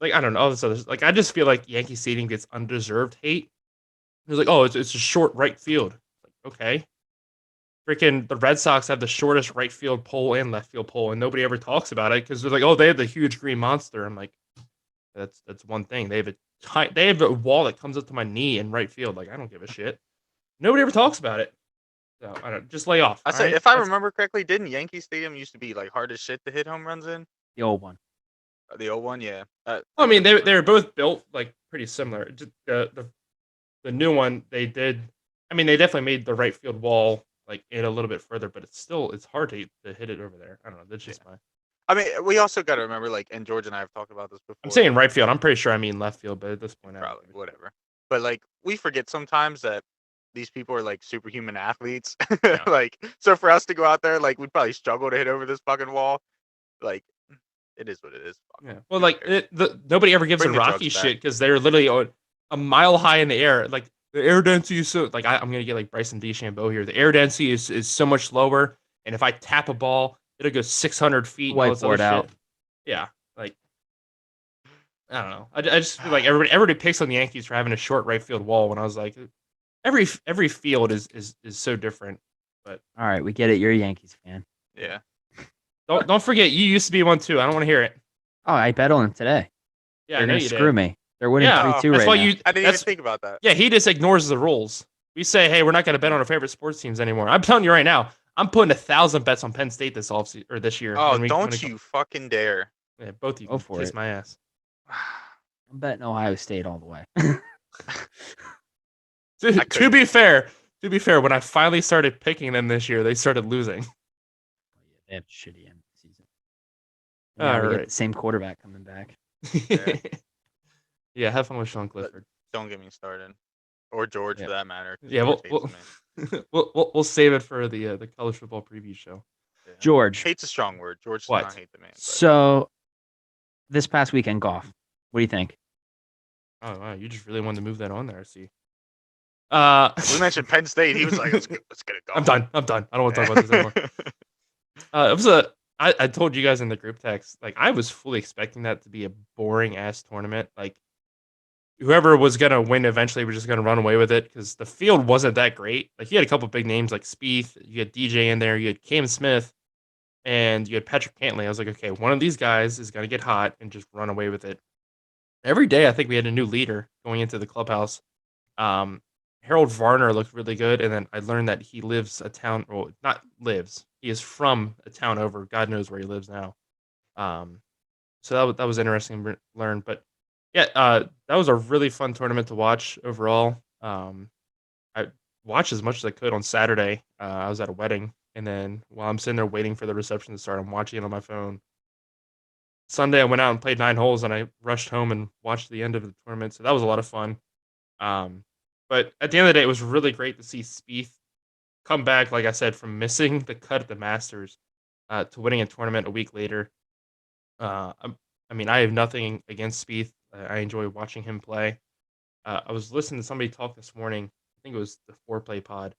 like I don't know all this other like I just feel like Yankee Stadium gets undeserved hate. It was like, oh, it's a short right field. Like, okay, freaking the Red Sox have the shortest right field pole and left field pole, and nobody ever talks about it because they're like, oh, they have the huge green monster. I'm like, that's one thing. They have a wall that comes up to my knee in right field. Like I don't give a shit. Nobody ever talks about it. So I don't just lay off. I All say, right. if I remember correctly, didn't Yankee Stadium used to be like hard as shit to hit home runs in? The old one. The old one, yeah. I mean, they're both built like pretty similar. The new one they did. I mean, they definitely made the right field wall like in a little bit further, but it's hard to hit it over there. I don't know. That's just my. I mean, we also got to remember, like, and George and I have talked about this before. I'm saying right field. I'm pretty sure I mean left field, but at this point, Probably whatever. But like, we forget sometimes that these people are like superhuman athletes. Yeah. Like, so for us to go out there, like, we'd probably struggle to hit over this fucking wall. Like, it is what it is. Fuck Yeah. 'em. Well, Who like cares? nobody ever gives Bring a the drugs Rocky back. shit because they're literally on a mile high in the air. Like the air density is so like I'm gonna get like Bryson DeChambeau here. The air density is so much lower, and if I tap a ball, it'll go 600 feet and all this other Whiteboard out. shit. Yeah, like I don't know. I just feel like everybody picks on the Yankees for having a short right field wall. When I was like, every field is so different. But All right, we get it. You're a Yankees fan. Yeah. don't forget, you used to be one too. I don't want to hear it. Oh, I bet on them today. Yeah, They're I know gonna you screw did. me. They're winning Yeah, 3-2 that's right why now. you. I didn't even That's think about that. yeah. He just ignores the rules. We say, hey, we're not going to bet on our favorite sports teams anymore. I'm telling you right now, I'm putting 1,000 bets on Penn State this offseason or this year. Oh, when don't you fucking dare. Yeah, both of you Go can for kiss it. my ass. I'm betting Ohio State all the way. To be fair, when I finally started picking them this year, they started losing. They have a shitty end of the season. Now All we get right. the same quarterback coming back. Yeah, have fun with Sean Clifford. Don't get me started. Or George, Yeah. for that matter. 'cause Yeah, George hates me. we'll save it for the college football preview show. Yeah. George. Hate's a strong word. George does What? not hate the man. But So, this past weekend golf. What do you think? Oh wow, you just really wanted to move that on there. I see. we mentioned Penn State. He was like, let's get it going. I'm done. I don't want to talk about this anymore. It was I told you guys in the group text, like I was fully expecting that to be a boring ass tournament. Like whoever was gonna win eventually was just gonna run away with it because the field wasn't that great. Like you had a couple big names like Spieth, you had DJ in there, you had Cam Smith, and you had Patrick Cantlay. I was like, okay, one of these guys is gonna get hot and just run away with it. Every day, I think we had a new leader going into the clubhouse. Um, Harold Varner looked really good, and then I learned that he lives a town. Well, not lives. He is from a town over. God knows where he lives now. Um, so that was interesting to learn. But yeah, that was a really fun tournament to watch overall. I watched as much as I could on Saturday. I was at a wedding, and then while I'm sitting there waiting for the reception to start, I'm watching it on my phone. Sunday, I went out and played 9 holes, and I rushed home and watched the end of the tournament. So that was a lot of fun. But at the end of the day, it was really great to see Spieth come back, like I said, from missing the cut at the Masters to winning a tournament a week later. I mean, I have nothing against Spieth. I enjoy watching him play. I was listening to somebody talk this morning. I think it was the Foreplay Pod.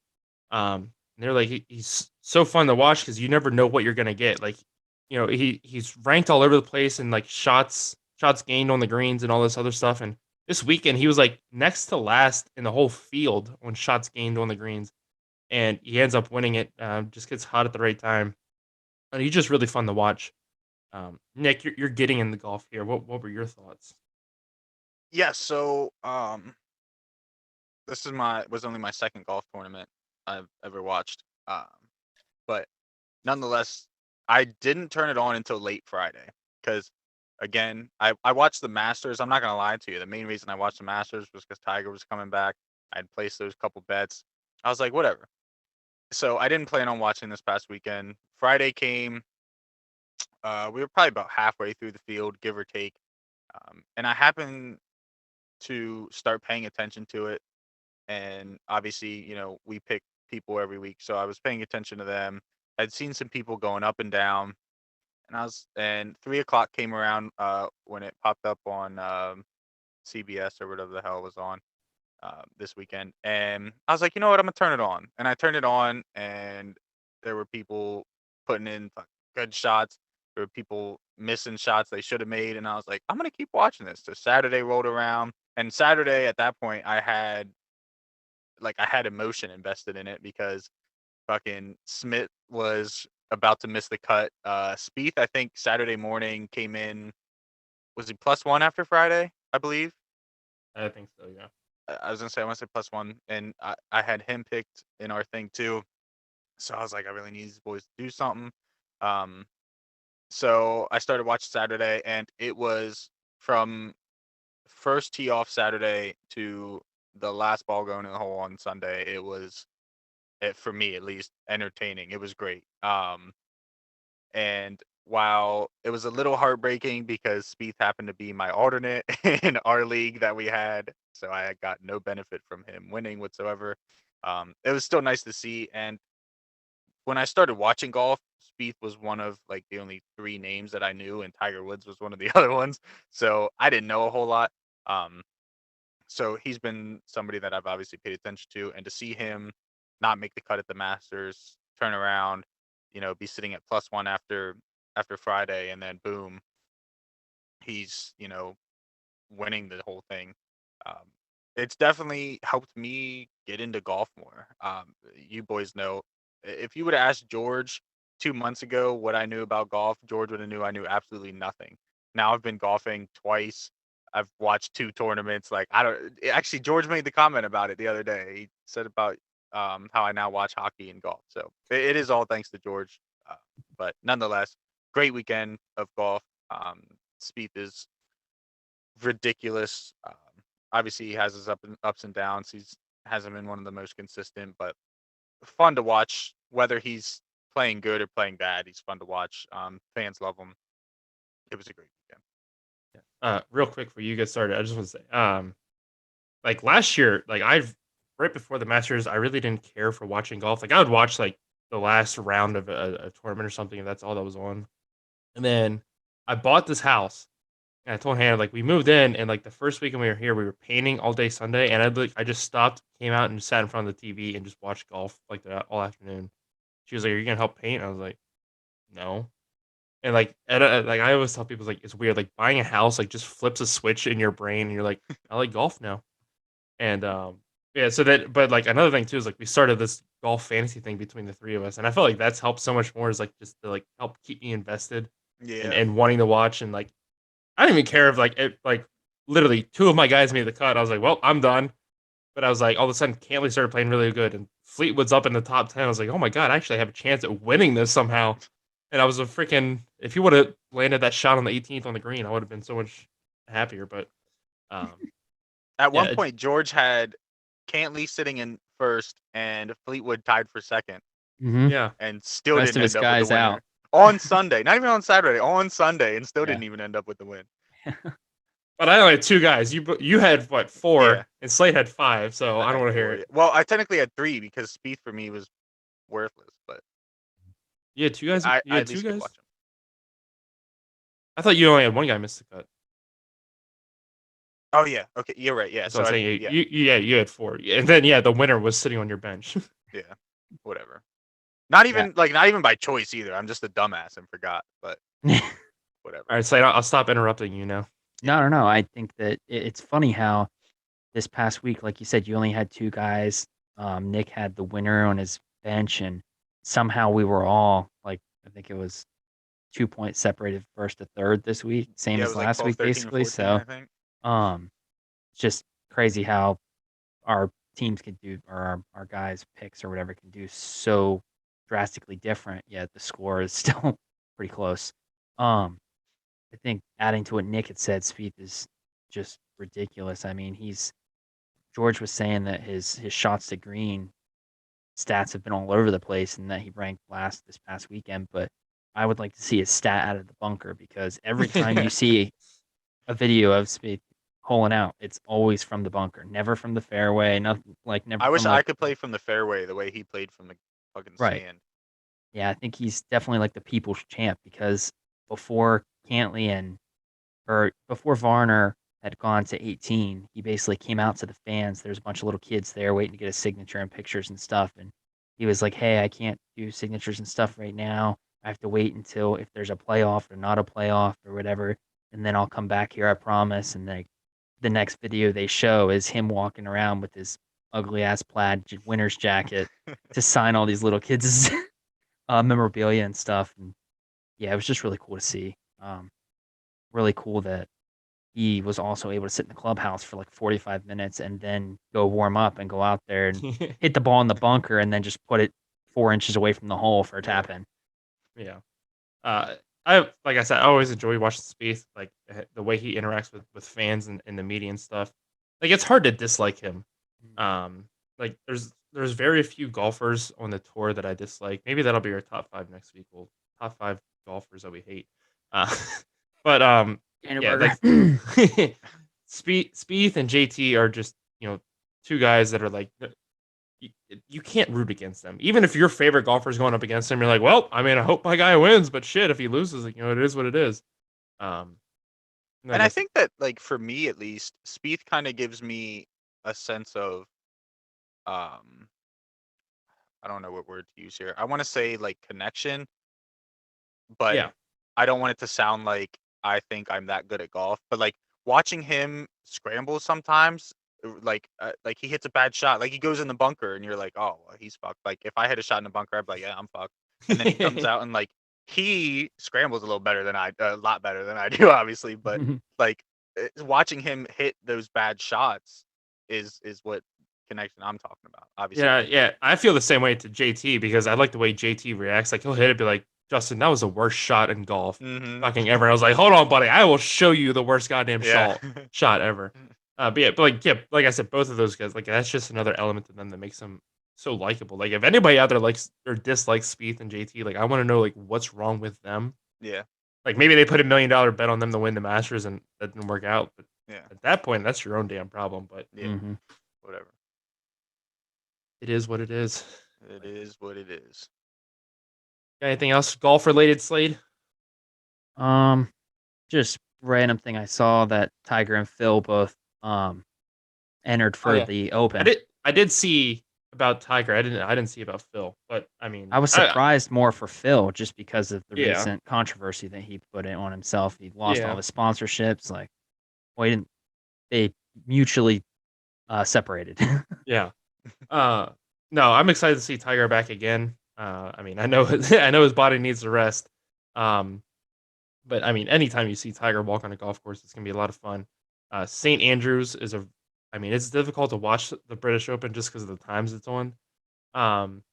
And they're like, he's so fun to watch because you never know what you're gonna get. Like, he's ranked all over the place and like shots gained on the greens and all this other stuff. And this weekend he was like next to last in the whole field on shots gained on the greens, and he ends up winning it. Just gets hot at the right time, and he's just really fun to watch. Nick, you're getting in the golf here. What were your thoughts? yeah, so this was only my second golf tournament I've ever watched. But nonetheless, I didn't turn it on until late Friday because, again, I watched the Masters. I'm not gonna lie to you. The main reason I watched the Masters was because Tiger was coming back. I had placed those couple bets. I was like, whatever. So I didn't plan on watching this past weekend. Friday came. We were probably about halfway through the field, give or take. And I happened to start paying attention to it. And obviously, we pick people every week. So I was paying attention to them. I'd seen some people going up and down. And 3 o'clock came around when it popped up on CBS or whatever the hell it was on this weekend. And I was like, you know what? I'm going to turn it on. And I turned it on, and there were people putting in good shots. There were people missing shots they should have made. And I was like, I'm going to keep watching this. So Saturday rolled around. And Saturday at that point, I had emotion invested in it because fucking Smith was about to miss the cut. Spieth, I think Saturday morning came in. Was he +1 after Friday? I believe. I think so. Yeah. I was gonna say I want to say +1, and I had him picked in our thing too. So I was like, I really need these boys to do something. Um, so I started watching Saturday, and it was from first tee off Saturday to the last ball going in the hole on Sunday. It was, for me at least, entertaining. It was great. And while it was a little heartbreaking because Spieth happened to be my alternate in our league that we had, so I got no benefit from him winning whatsoever. it was still nice to see. And when I started watching golf, Spieth was one of like the only 3 names that I knew, and Tiger Woods was one of the other ones. So I didn't know a whole lot. Um, so he's been somebody that I've obviously paid attention to, and to see him not make the cut at the Masters, turn around, be sitting at +1 after Friday, and then boom, he's winning the whole thing. Um, it's definitely helped me get into golf more. You boys know, if you would have asked George 2 months ago what I knew about golf, George would have knew I knew absolutely nothing. Now I've been golfing twice. I've watched 2 tournaments. Like I don't actually, George made the comment about it the other day. He said about how I now watch hockey and golf. So it is all thanks to George. Uh, but nonetheless, great weekend of golf. Spieth is ridiculous. Obviously, he has his ups and downs. He's hasn't been one of the most consistent, but fun to watch. Whether he's playing good or playing bad, he's fun to watch. Fans love him. It was a great weekend. Real quick before you get started, I just want to say, like last year, like I've right before the Masters, I really didn't care for watching golf. Like I would watch like the last round of a tournament or something, and that's all that was on. And then I bought this house, and I told Hannah like we moved in, and like the first weekend we were here, we were painting all day Sunday, and I just stopped, came out, and just sat in front of the TV and just watched golf like that all afternoon. She was like, "Are you gonna help paint?" I was like, "No." And like I always tell people, like it's weird. Like buying a house, like just flips a switch in your brain, and you're like, I like golf now. And yeah, so that, but like another thing too is like we started this golf fantasy thing between the 3 of us, and I felt like that's helped so much more. Is like just to like help keep me invested and Yeah. wanting to watch. And like I don't even care if like it like literally 2 of my guys made the cut. I was like, well, I'm done. But I was like, all of a sudden, Cantley started playing really good, and Fleetwood's up in the top 10. I was like, oh my god, I actually have a chance at winning this somehow. And I was a freaking, if you would have landed that shot on the 18th on the green, I would have been so much happier. But um, At yeah, one point, George had Cantley sitting in first and Fleetwood tied for second, Mm-hmm. yeah. and still Rest didn't of his end up with guys the winner out. on Sunday. Not even on Saturday, on Sunday, and still Yeah. didn't even end up with the win. But I only had 2 guys. You had what, 4, Yeah. and Slade had 5. So I I don't had want to hear 4, it. yeah. Well, I technically had 3 because Spieth for me was worthless, but You had 2 guys. I You had at 2 least could guys. watch him. I thought you only had 1 guy miss the cut. Oh yeah, okay, you're right. Yeah, That's so what I'm I, saying. yeah, You had 4, and then yeah, the winner was sitting on your bench. yeah, whatever. Not Yeah. even by choice either. I'm just a dumbass and forgot, but whatever. All right, Slade, I'll stop interrupting you now. No. I think that it's funny how this past week, like you said, you only had 2 guys. Nick had the winner on his bench, and somehow we were all like, I think it was 2 points separated first to third this week, same Yeah, it as was like last 12, week, 13, or basically. 14, So, I think. it's just crazy how our teams can do, or our guys' picks or whatever can do so drastically different, yet the score is still pretty close. I think adding to what Nick had said, Spieth is just ridiculous. I mean, George was saying that his shots to green stats have been all over the place and that he ranked last this past weekend, but I would like to see his stat out of the bunker, because every time you see a video of Spieth holing out, it's always from the bunker, never from the fairway, nothing like never I wish from I like could play from the fairway the way he played from the fucking right. sand. Yeah, I think he's definitely like the people's champ, because before Cantley or before Varner had gone to 18, he basically came out to the fans. There's a bunch of little kids there waiting to get a signature and pictures and stuff. And he was like, hey, I can't do signatures and stuff right now. I have to wait until if there's a playoff or not a playoff or whatever. And then I'll come back here, I promise. And like the next video they show is him walking around with his ugly ass plaid winner's jacket to sign all these little kids' memorabilia and stuff. And yeah, it was just really cool to see. Really cool that he was also able to sit in the clubhouse for like 45 minutes and then go warm up and go out there and hit the ball in the bunker and then just put it 4 inches away from the hole for a tap in. Yeah. I like I said, I always enjoy watching Spieth, like the way he interacts with fans and the media and stuff. Like it's hard to dislike him. Like there's very few golfers on the tour that I dislike. Maybe that'll be our top 5 next week. Well, top 5 golfers that we hate. Uh, but yeah, like Spieth and JT are just 2 guys that are like you can't root against them. Even if your favorite golfer is going up against him, you're like, well, I mean, I hope my guy wins, but shit, if he loses, you know, it is what it is. Um, I And I guess, think that, like, for me at least, Spieth kind of gives me a sense of, um, I don't know what word to use here. I want to say like connection, but yeah, I don't want it to sound like I think I'm that good at golf. But like watching him scramble sometimes, like he hits a bad shot, like he goes in the bunker, and you're like, oh, well, he's fucked. Like if I hit a shot in the bunker, I'd be like, yeah, I'm fucked. And then he comes out and like he scrambles a little better than a lot better than I do, obviously. But like watching him hit those bad shots is what connection I'm talking about. Obviously, yeah, like yeah. I feel the same way to JT because I like the way JT reacts. Like he'll hit it, be like, Justin, that was the worst shot in golf, mm-hmm. fucking ever. I was like, hold on, buddy, I will show you the worst goddamn Yeah. shot ever. But yeah, like I said, both of those guys, like that's just another element to them that makes them so likable. Like if anybody out there likes or dislikes Spieth and JT, like I want to know like what's wrong with them. Yeah. Like maybe they put $1 million bet on them to win the Masters and that didn't work out. But Yeah. at that point, that's your own damn problem. But Yeah. Mm-hmm. Whatever. it is what it is. It is what it is. Got anything else golf related, Slade? Just random thing I saw that Tiger and Phil both entered Oh for yeah, the I Open. did. I did see about Tiger. I didn't see about Phil. But I mean, I was surprised more for Phil just because of the yeah, recent controversy that he put in on himself. He lost all yeah, his sponsorships. Like, well, he didn't. They mutually separated. yeah. Uh, no, I'm excited to see Tiger back again. I mean, I know I know his body needs to rest. Um, but I mean, anytime you see Tiger walk on a golf course, it's gonna be a lot of fun. St. Andrews is a, I mean, it's difficult to watch the British Open just because of the times it's on. Um,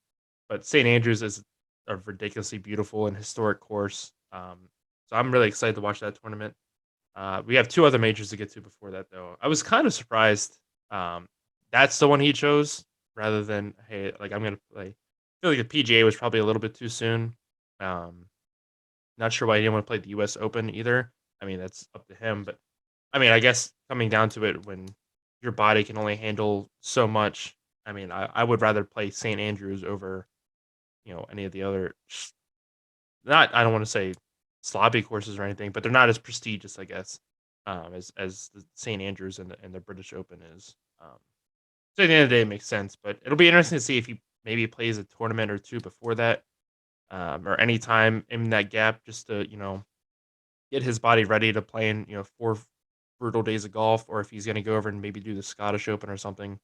but St. Andrews is a ridiculously beautiful and historic course. So I'm really excited to watch that tournament. We have two other majors to get to before that, though. I was kind of surprised. Um, that's the one he chose rather than hey, like I'm gonna play. I feel like the PGA was probably a little bit too soon. Um, Not sure why he didn't want to play the U.S. Open either. I mean, that's up to him. But I mean, I guess coming down to it, when your body can only handle so much, I mean, I would rather play St. Andrews over any of the other. Not I don't want to say sloppy courses or anything, but they're not as prestigious, I guess, as the St. Andrews and the British Open is. So at the end of the day, it makes sense. But it'll be interesting to see if he maybe plays a tournament or two before that, or any time in that gap, just to get his body ready to play in 4 brutal days of golf, or if he's going to go over and maybe do the Scottish Open or something.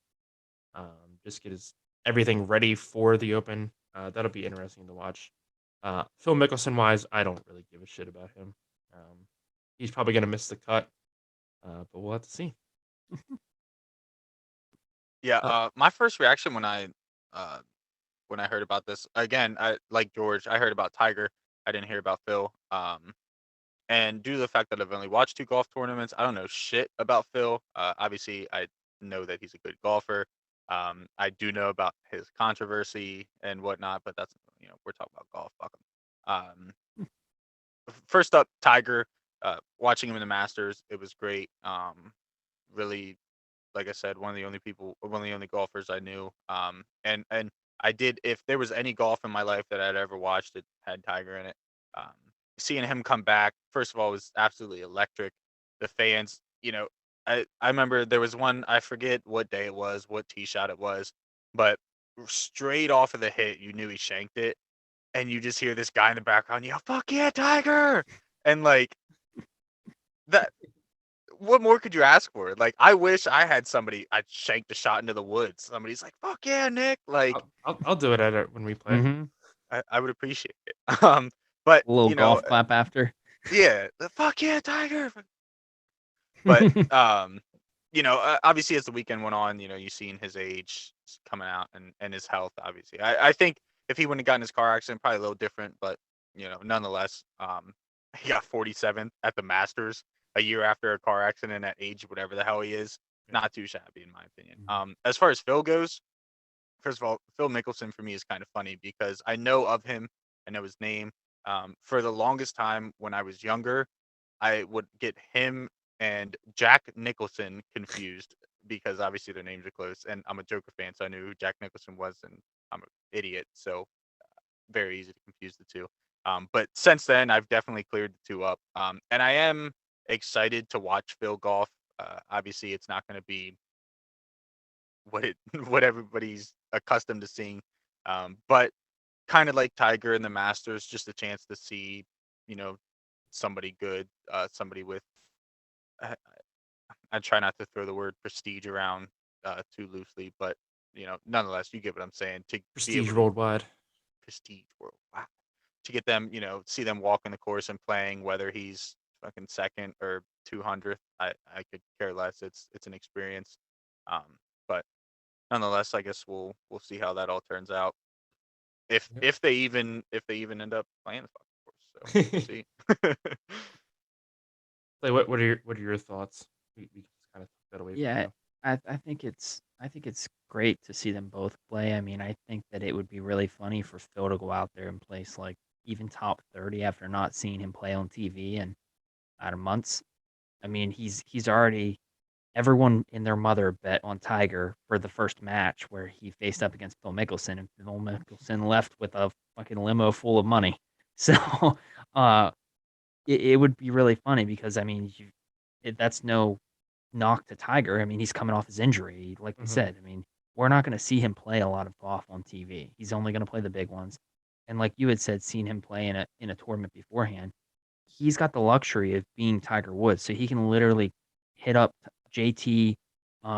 Just get his everything ready for the Open. That'll be interesting to watch. Phil Mickelson wise, I don't really give a shit about him. He's probably going to miss the cut, but we'll have to see. Yeah. Uh, My first reaction uh when I heard about this, again, I like George, I heard about Tiger. I didn't hear about Phil. And due to the fact that I've only watched 2 golf tournaments, I don't know shit about Phil. Obviously, I know that he's a good golfer. I do know about his controversy and whatnot, but that's we're talking about golf. Fuck him. First up, Tiger. Watching him in the Masters, it was great. Really, like I said, one of the only golfers I knew. And I did, if there was any golf in my life that I'd ever watched, it had Tiger in it. Um, Seeing him come back, first of all, was absolutely electric. The fans, I remember there was one, I forget what day it was, what tee shot it was, but straight off of the hit, you knew he shanked it, and you just hear this guy in the background yell, "Fuck yeah, Tiger!" And like that, what more could you ask for? Like, I wish I had somebody I'd shanked a shot into the woods. Somebody's like, "Fuck yeah, Nick!" Like, I'll do it at it when we play. Mm-hmm. I would appreciate it. But A little golf clap after. yeah, the "Fuck yeah, Tiger!" But obviously as the weekend went on, you seen his age coming out and his health. Obviously, I think if he wouldn't have gotten his car accident, probably a little different. But nonetheless, he got 47th at the Masters a year after a car accident at age whatever the hell he is. Not too shabby in my opinion. As far as Phil goes, first of all, Phil Mickelson for me is kind of funny because I know of him, I know his name. For the longest time when I was younger, I would get him and Jack Nicholson confused because obviously their names are close, and I'm a Joker fan, so I knew who Jack Nicholson was, and I'm an idiot, so very easy to confuse the two. But since then, I've definitely cleared the two up. And I am excited to watch Phil golf. Obviously, it's not going to be what it what everybody's accustomed to seeing, but kind of like Tiger and the Masters, just a chance to see, you know, somebody good, somebody with. I, I try not to throw the word prestige around too loosely, but nonetheless, you get what I'm saying. To be Prestige able to worldwide. prestige world, wow, to get them, see them walking the course and playing, whether he's fucking second or 200th, I could care less. It's an experience, um, but nonetheless, I guess we'll see how that all turns out. If Yep. if they even end up playing the fucking course, so we'll see. Like, what are your thoughts? We just kind of took that away from Yeah, you. I think it's great to see them both play. I mean, I think that it would be really funny for Phil to go out there and place like even top 30 after not seeing him play on TV and out of months. I mean, he's already everyone and their mother bet on Tiger for the first match where he faced up against Phil Mickelson, and Phil Mickelson left with a fucking limo full of money. So, uh, it would be really funny because I mean, that's no knock to Tiger. I mean, he's coming off his injury, like we Mm-hmm. said. I mean, we're not going to see him play a lot of golf on TV. He's only going to play the big ones. And like you had said, seeing him play in a tournament beforehand, he's got the luxury of being Tiger Woods, so he can literally hit up JT,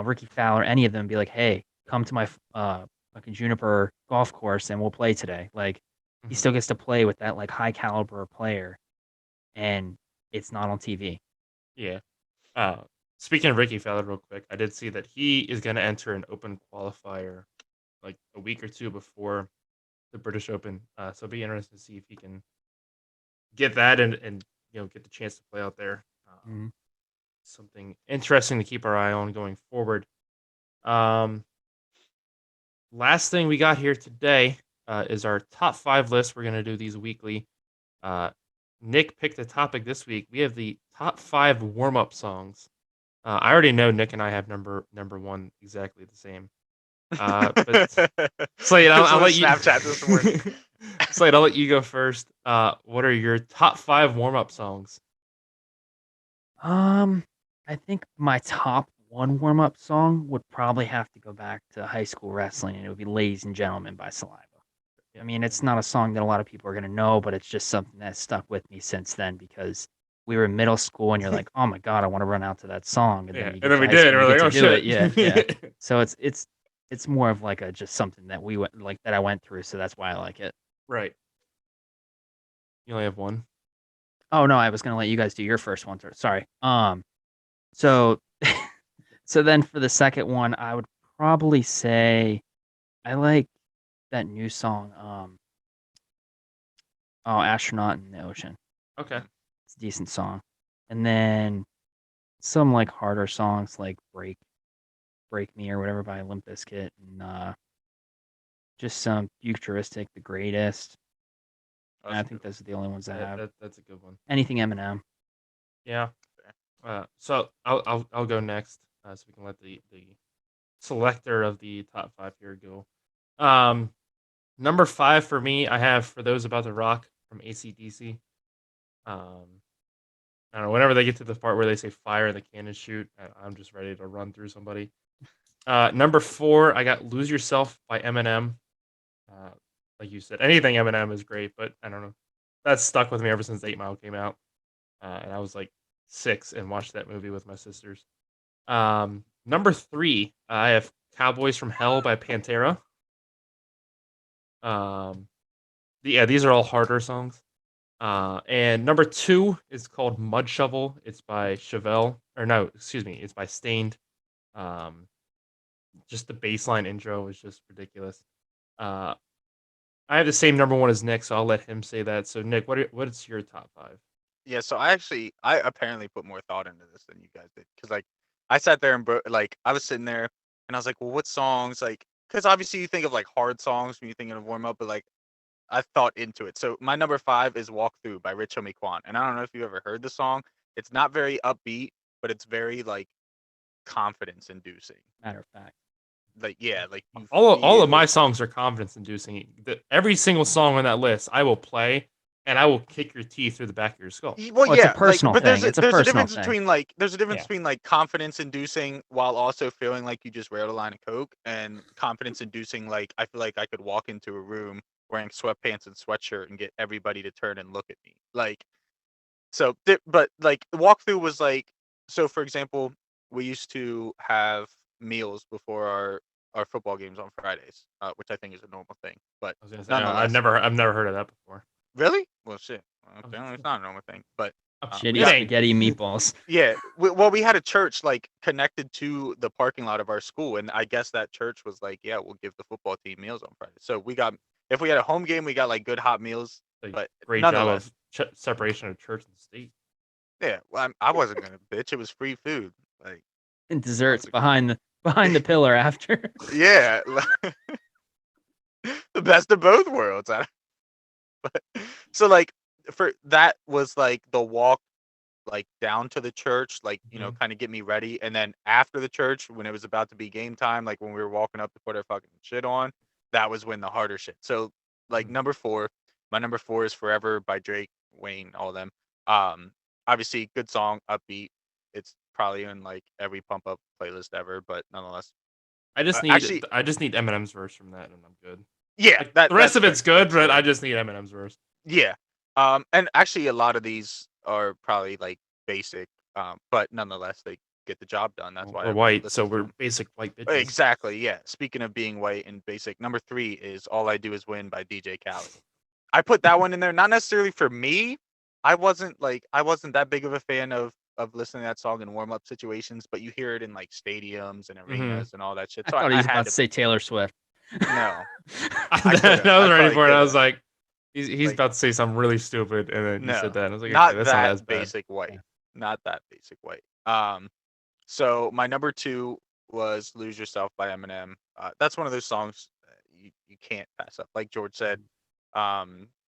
Ricky Fowler, any of them, and be like, "Hey, come to my fucking Juniper golf course, and we'll play today." Like, he Mm-hmm. still gets to play with that like high caliber player, and it's not on TV. Yeah. Uh, Speaking of Ricky Fowler, real quick, I did see that he is going to enter an open qualifier like a week or two before the British Open. So it'll be interesting to see if he can get that and get the chance to play out there. Mhm. Something interesting to keep our eye on going forward. Um, Last thing we got here today is our top 5 list. We're gonna do these weekly. Uh, Nick picked a topic this week. We have the top 5 warm-up songs. I already know Nick and I have number one exactly the same. But Slade, This I'll was let a you. Snapchat this morning. Slade, I'll let you go first. What are your top 5 warm-up songs? Um, I think my top one warm up song would probably have to go back to high school wrestling, and it would be "Ladies and Gentlemen" by Saliva. I Yeah, mean, I it's agree. not a song that a lot of people are gonna know, but it's just something that's stuck with me since then because we were in middle school and you're like, "Oh my god, I wanna run out to that song," and then Yeah, you and get then to we high did, and school and we're you get like, to oh do it. shit. Yeah, yeah. So it's more of like a just something that we went like that I went through, so that's why I like it. Right. You only have one. Oh, no, I was gonna let you guys do your first one. Sorry. So so then for the second one, I would probably say I like that new song, oh, "Astronaut in the Ocean." Okay. It's a decent song. And then some, like, harder songs like "Break Me" or whatever by Limp Bizkit, and, just some Futuristic, "The Greatest." That's I a good think those are the only ones I have. That's a good one. Anything Eminem. Yeah. one. So I'll go next, so we can let the selector of the top 5 here go. Um, Number 5 for me, I have "For Those About to Rock" from AC/DC. Um, I don't know. Whenever they get to the part where they say "fire" and the cannon shoot, I'm just ready to run through somebody. Number 4, I got "Lose Yourself" by Eminem. Uh, like you said, anything Eminem is great, but I don't know. That's stuck with me ever since 8 Mile came out, and I was like 6 and watched that movie with my sisters. Number 3, I have "Cowboys from Hell" by Pantera. Um, yeah, these are all harder songs. And number 2 is called "Mud Shovel." It's by Chevelle, or no, excuse me, it's by Stained. Um, just the baseline intro is just ridiculous. Uh, I have the same number 1 as Nick, so I'll let him say that. So Nick, what's your top 5? Yeah, so I apparently put more thought into this than you guys did, because like I sat there and like I was sitting there and I was like, well, what songs, like, because obviously you think of like hard songs when you think of warm up, but like I thought into it. So my number 5 is "Walk Through" by Rich Homie Quan, and I don't know if you ever heard the song. It's not very upbeat, but it's very like confidence inducing. Matter of fact. Like, yeah, like you All of feel my it. songs are confidence inducing. Every single song on that list, I will play, and I will kick your teeth through the back of your skull. Well, Well, it's a yeah, like, personal but there's thing. a, It's a there's a personal difference thing. between like there's a difference Yeah. between like confidence inducing while also feeling like you just railed a line of coke, and confidence inducing like I feel like I could walk into a room wearing sweatpants and sweatshirt and get everybody to turn and look at me. Like, so, but like the walkthrough was like, so for example, we used to have meals before our football games on Fridays, which I think is a normal thing. But I was gonna say nonetheless, I've never heard of that before. really, well, shit, well, Oh, apparently it's not a normal thing. But Shitty we got, spaghetti meatballs. yeah, well, we had a church like connected to the parking lot of our school, and I guess that church was like, yeah, we'll give the football team meals on Friday. So we got, if we had a home game, we got like good hot meals. Like, But great job nonetheless, of separation of church and state. yeah, well, I wasn't gonna bitch. It was free food. Like, And desserts Consequently. behind the pillar after. yeah, the best of both worlds. But so like for that was like the walk like down to the church, like, you know, kind of get me ready. And then after the church, when it was about to be game time, like when we were walking up to put our fucking shit on, that was when the harder shit. So like Mhm. my number four is Forever by Drake, Wayne, all of them. Obviously good song, upbeat. It's probably in like every pump up playlist ever, but nonetheless. I just Actually, need Eminem's verse from that, and I'm good. yeah, Like, that the rest that's of it's fair. good, That's but fair. I just need Eminem's verse. Yeah. And actually a lot of these are probably like basic, but nonetheless they get the job done. That's why We're everyone white, so listens to we're them. basic white bitches. Exactly, yeah. Speaking of being white and basic, number 3 is All I Do Is Win by DJ Khaled. I put that one in there not necessarily for me. I wasn't that big of a fan of listening to that song in warm up situations, but you hear it in like stadiums and arenas and all that shit. I So thought he I was had about to to say Taylor Swift. no. I coulda. was I ready probably for it. I coulda. was like, he's Like, about to say something really stupid, and then you no, said that, and I was like, okay, not that's not as that bad. basic white. Yeah. Not that basic white. So my number 2 was "Lose Yourself" by Eminem. That's one of those songs you can't pass up. Like George said,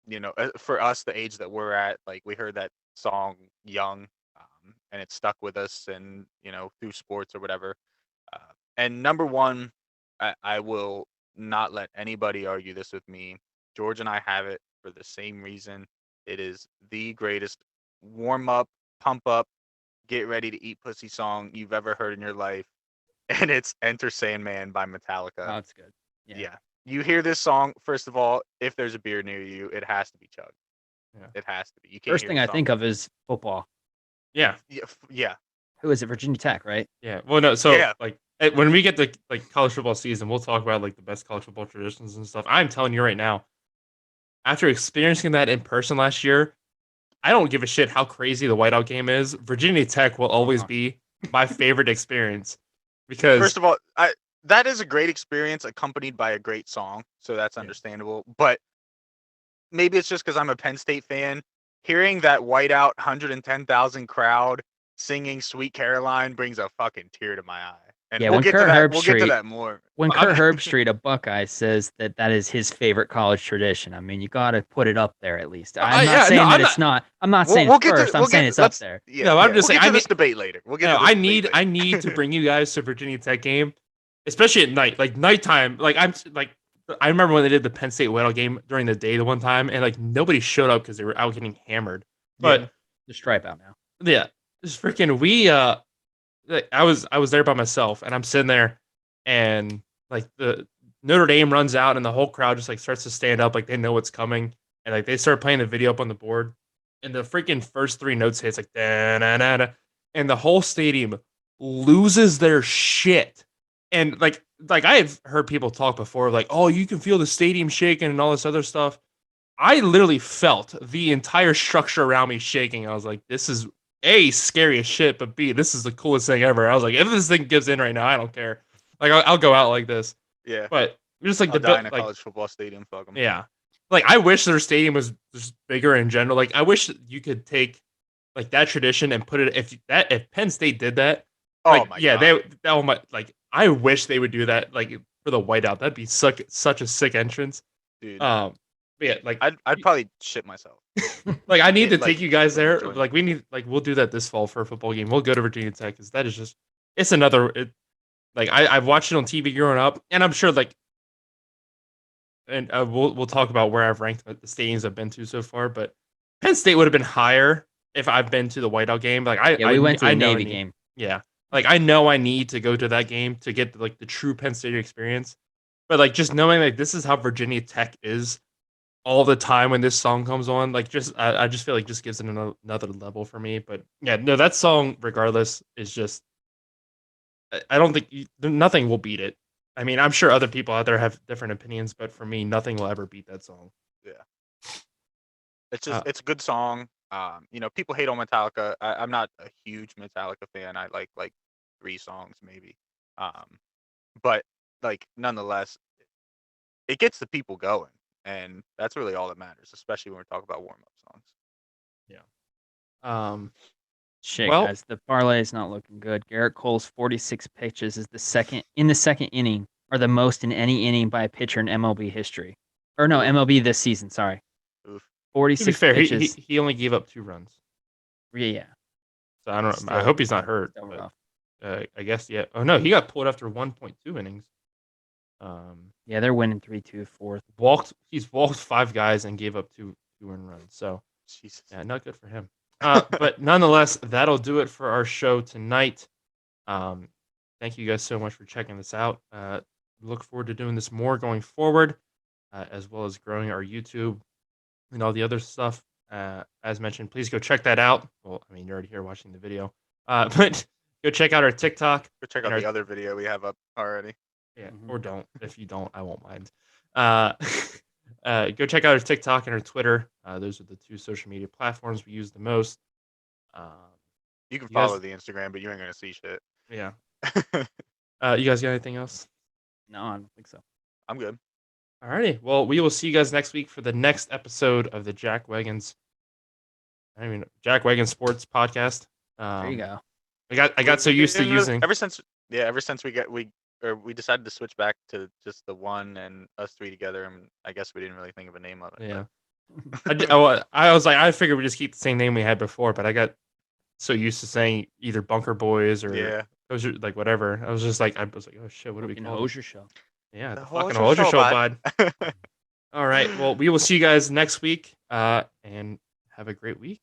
you know, for us, the age that we're at, like we heard that song young, and it stuck with us, and you know, through sports or whatever. Uh, and number 1, I will not let anybody argue this with me. George and I have it for the same reason. It is the greatest warm up, pump up, get ready to eat pussy song you've ever heard in your life. And it's Enter Sandman by Metallica. Oh, that's good. Yeah. You hear this song, first of all, if there's a beer near you, it has to be chugged. Yeah. It has to be. You can't First hear thing the I song. think of is football. Yeah, Yeah. Who is it? Virginia Tech, right? yeah. Well, no. So Yeah. like, when we get to like college football season, we'll talk about like the best college football traditions and stuff. I'm telling you right now, after experiencing that in person last year, I don't give a shit how crazy the whiteout game is. Virginia Tech will always be my favorite experience because First of all, that is a great experience accompanied by a great song, so that's Yeah. understandable. But maybe it's just because I'm a Penn State fan. Hearing that whiteout 110,000 crowd singing "Sweet Caroline" brings a fucking tear to my eye. And Yeah, we'll when get to Kurt that. We'll get to Herbstreit that more. when I'm- Kurt Herbstreit, a Buckeye, says that is his favorite college tradition. I mean, you got to put it up there at least. I'm not saying that it's not. I'm not saying it's first. I'm saying it's up there. Yeah, No, I'm yeah, just we'll saying, get to I this mean- debate later. We'll get No, to this I debate need later. to bring you guys to Virginia Tech game, especially at night, like nighttime. Like I remember when they did the Penn State whiteout game during the day the one time, and like nobody showed up because they were out getting hammered. But The stripe out now. yeah, just freaking like, I was there by myself, and I'm sitting there, and like the Notre Dame runs out, and the whole crowd just like starts to stand up, like they know what's coming, and like they start playing the video up on the board, and the freaking first 3 notes hits like da da da da, and the whole stadium loses their shit, and like I have heard people talk before, like, oh, you can feel the stadium shaking and all this other stuff. I literally felt the entire structure around me shaking. I was like, this is A, scary as shit, but B, this is the coolest thing ever. I was like, if this thing gives in right now, I don't care. Like, I'll go out like this. Yeah, But just like I'll the die in a like, college football stadium. Fuck 'em. yeah, like I wish their stadium was just bigger in general. Like, I wish you could take like that tradition and put it if Penn State did that. Oh Like, my yeah, god. oh my, like I wish they would do that. Like for the whiteout, that'd be such a sick entrance. Dude, But yeah, like I'd probably shit myself. like I need to Like, take you guys from there. enjoyment. Like we need, like we'll do that this fall for a football game. We'll go to Virginia Tech because that is just it's another. Like I've watched it on TV growing up, and I'm sure like, and we'll talk about where I've ranked the stadiums I've been to so far, but Penn State would have been higher if I've been to the Whiteout game. Like we went to I the know Navy game. Yeah, like I know I need to go to that game to get like the true Penn State experience. But like just knowing like this is how Virginia Tech is all the time when this song comes on, like just I just feel like just gives it another level for me. But yeah, no, that song regardless is just I don't think nothing will beat it. I mean, I'm sure other people out there have different opinions, but for me, nothing will ever beat that song. Yeah. It's just it's a good song. People hate on Metallica. I'm not a huge Metallica fan. I like 3 songs maybe. But like nonetheless, it gets the people going, and that's really all that matters, especially when we're talking about warm up songs. Yeah. Shit, Well- guys, the parlay is not looking good. Garrett Cole's 46 pitches is the second inning, or the most in any inning by a pitcher in MLB history. Or no, Ooh. MLB this season. Sorry, Oof. To be 46 fair, pitches. he only gave up 2 runs, Yeah, so I don't. I Still- hope he's not hurt. still But, rough. I guess yeah. Oh no, he got pulled after 1.2 innings. Yeah, they're winning 3-2 fourth. He's walked 5 guys and gave up 2 earned runs. So Jesus. yeah, not good for him. But nonetheless, that'll do it for our show tonight. Thank you guys so much for checking this out. Look forward to doing this more going forward, as well as growing our YouTube and all the other stuff. As mentioned, please go check that out. Well, I mean, you're already here watching the video, but go check out our TikTok. Go check and out our- the other video we have up already. Yeah, Mhm. or don't. If you don't, I won't mind. Go check out our TikTok and our Twitter. Those are the 2 social media platforms we use the most. You can You guys- follow the Instagram, but you ain't gonna see shit. Yeah. You guys got anything else? No, I don't think so. I'm good. Alrighty. Well, we will see you guys next week for the next episode of the Jack Wagons Sports Podcast. There you go. I got so used to using. ever since we decided to switch back to just the one and us 3 together, and I guess we didn't really think of a name of it. Yeah. I was like, I figured we just keep the same name we had before, but I got so used to saying either Bunker Boys or Yeah. Hosier, like whatever. I was like, oh shit, what do we Fucking call it? Hosier show. Yeah, The the fucking Hosier Hosier show, show, bud. bud. All right. Well, we will see you guys next week, and have a great week.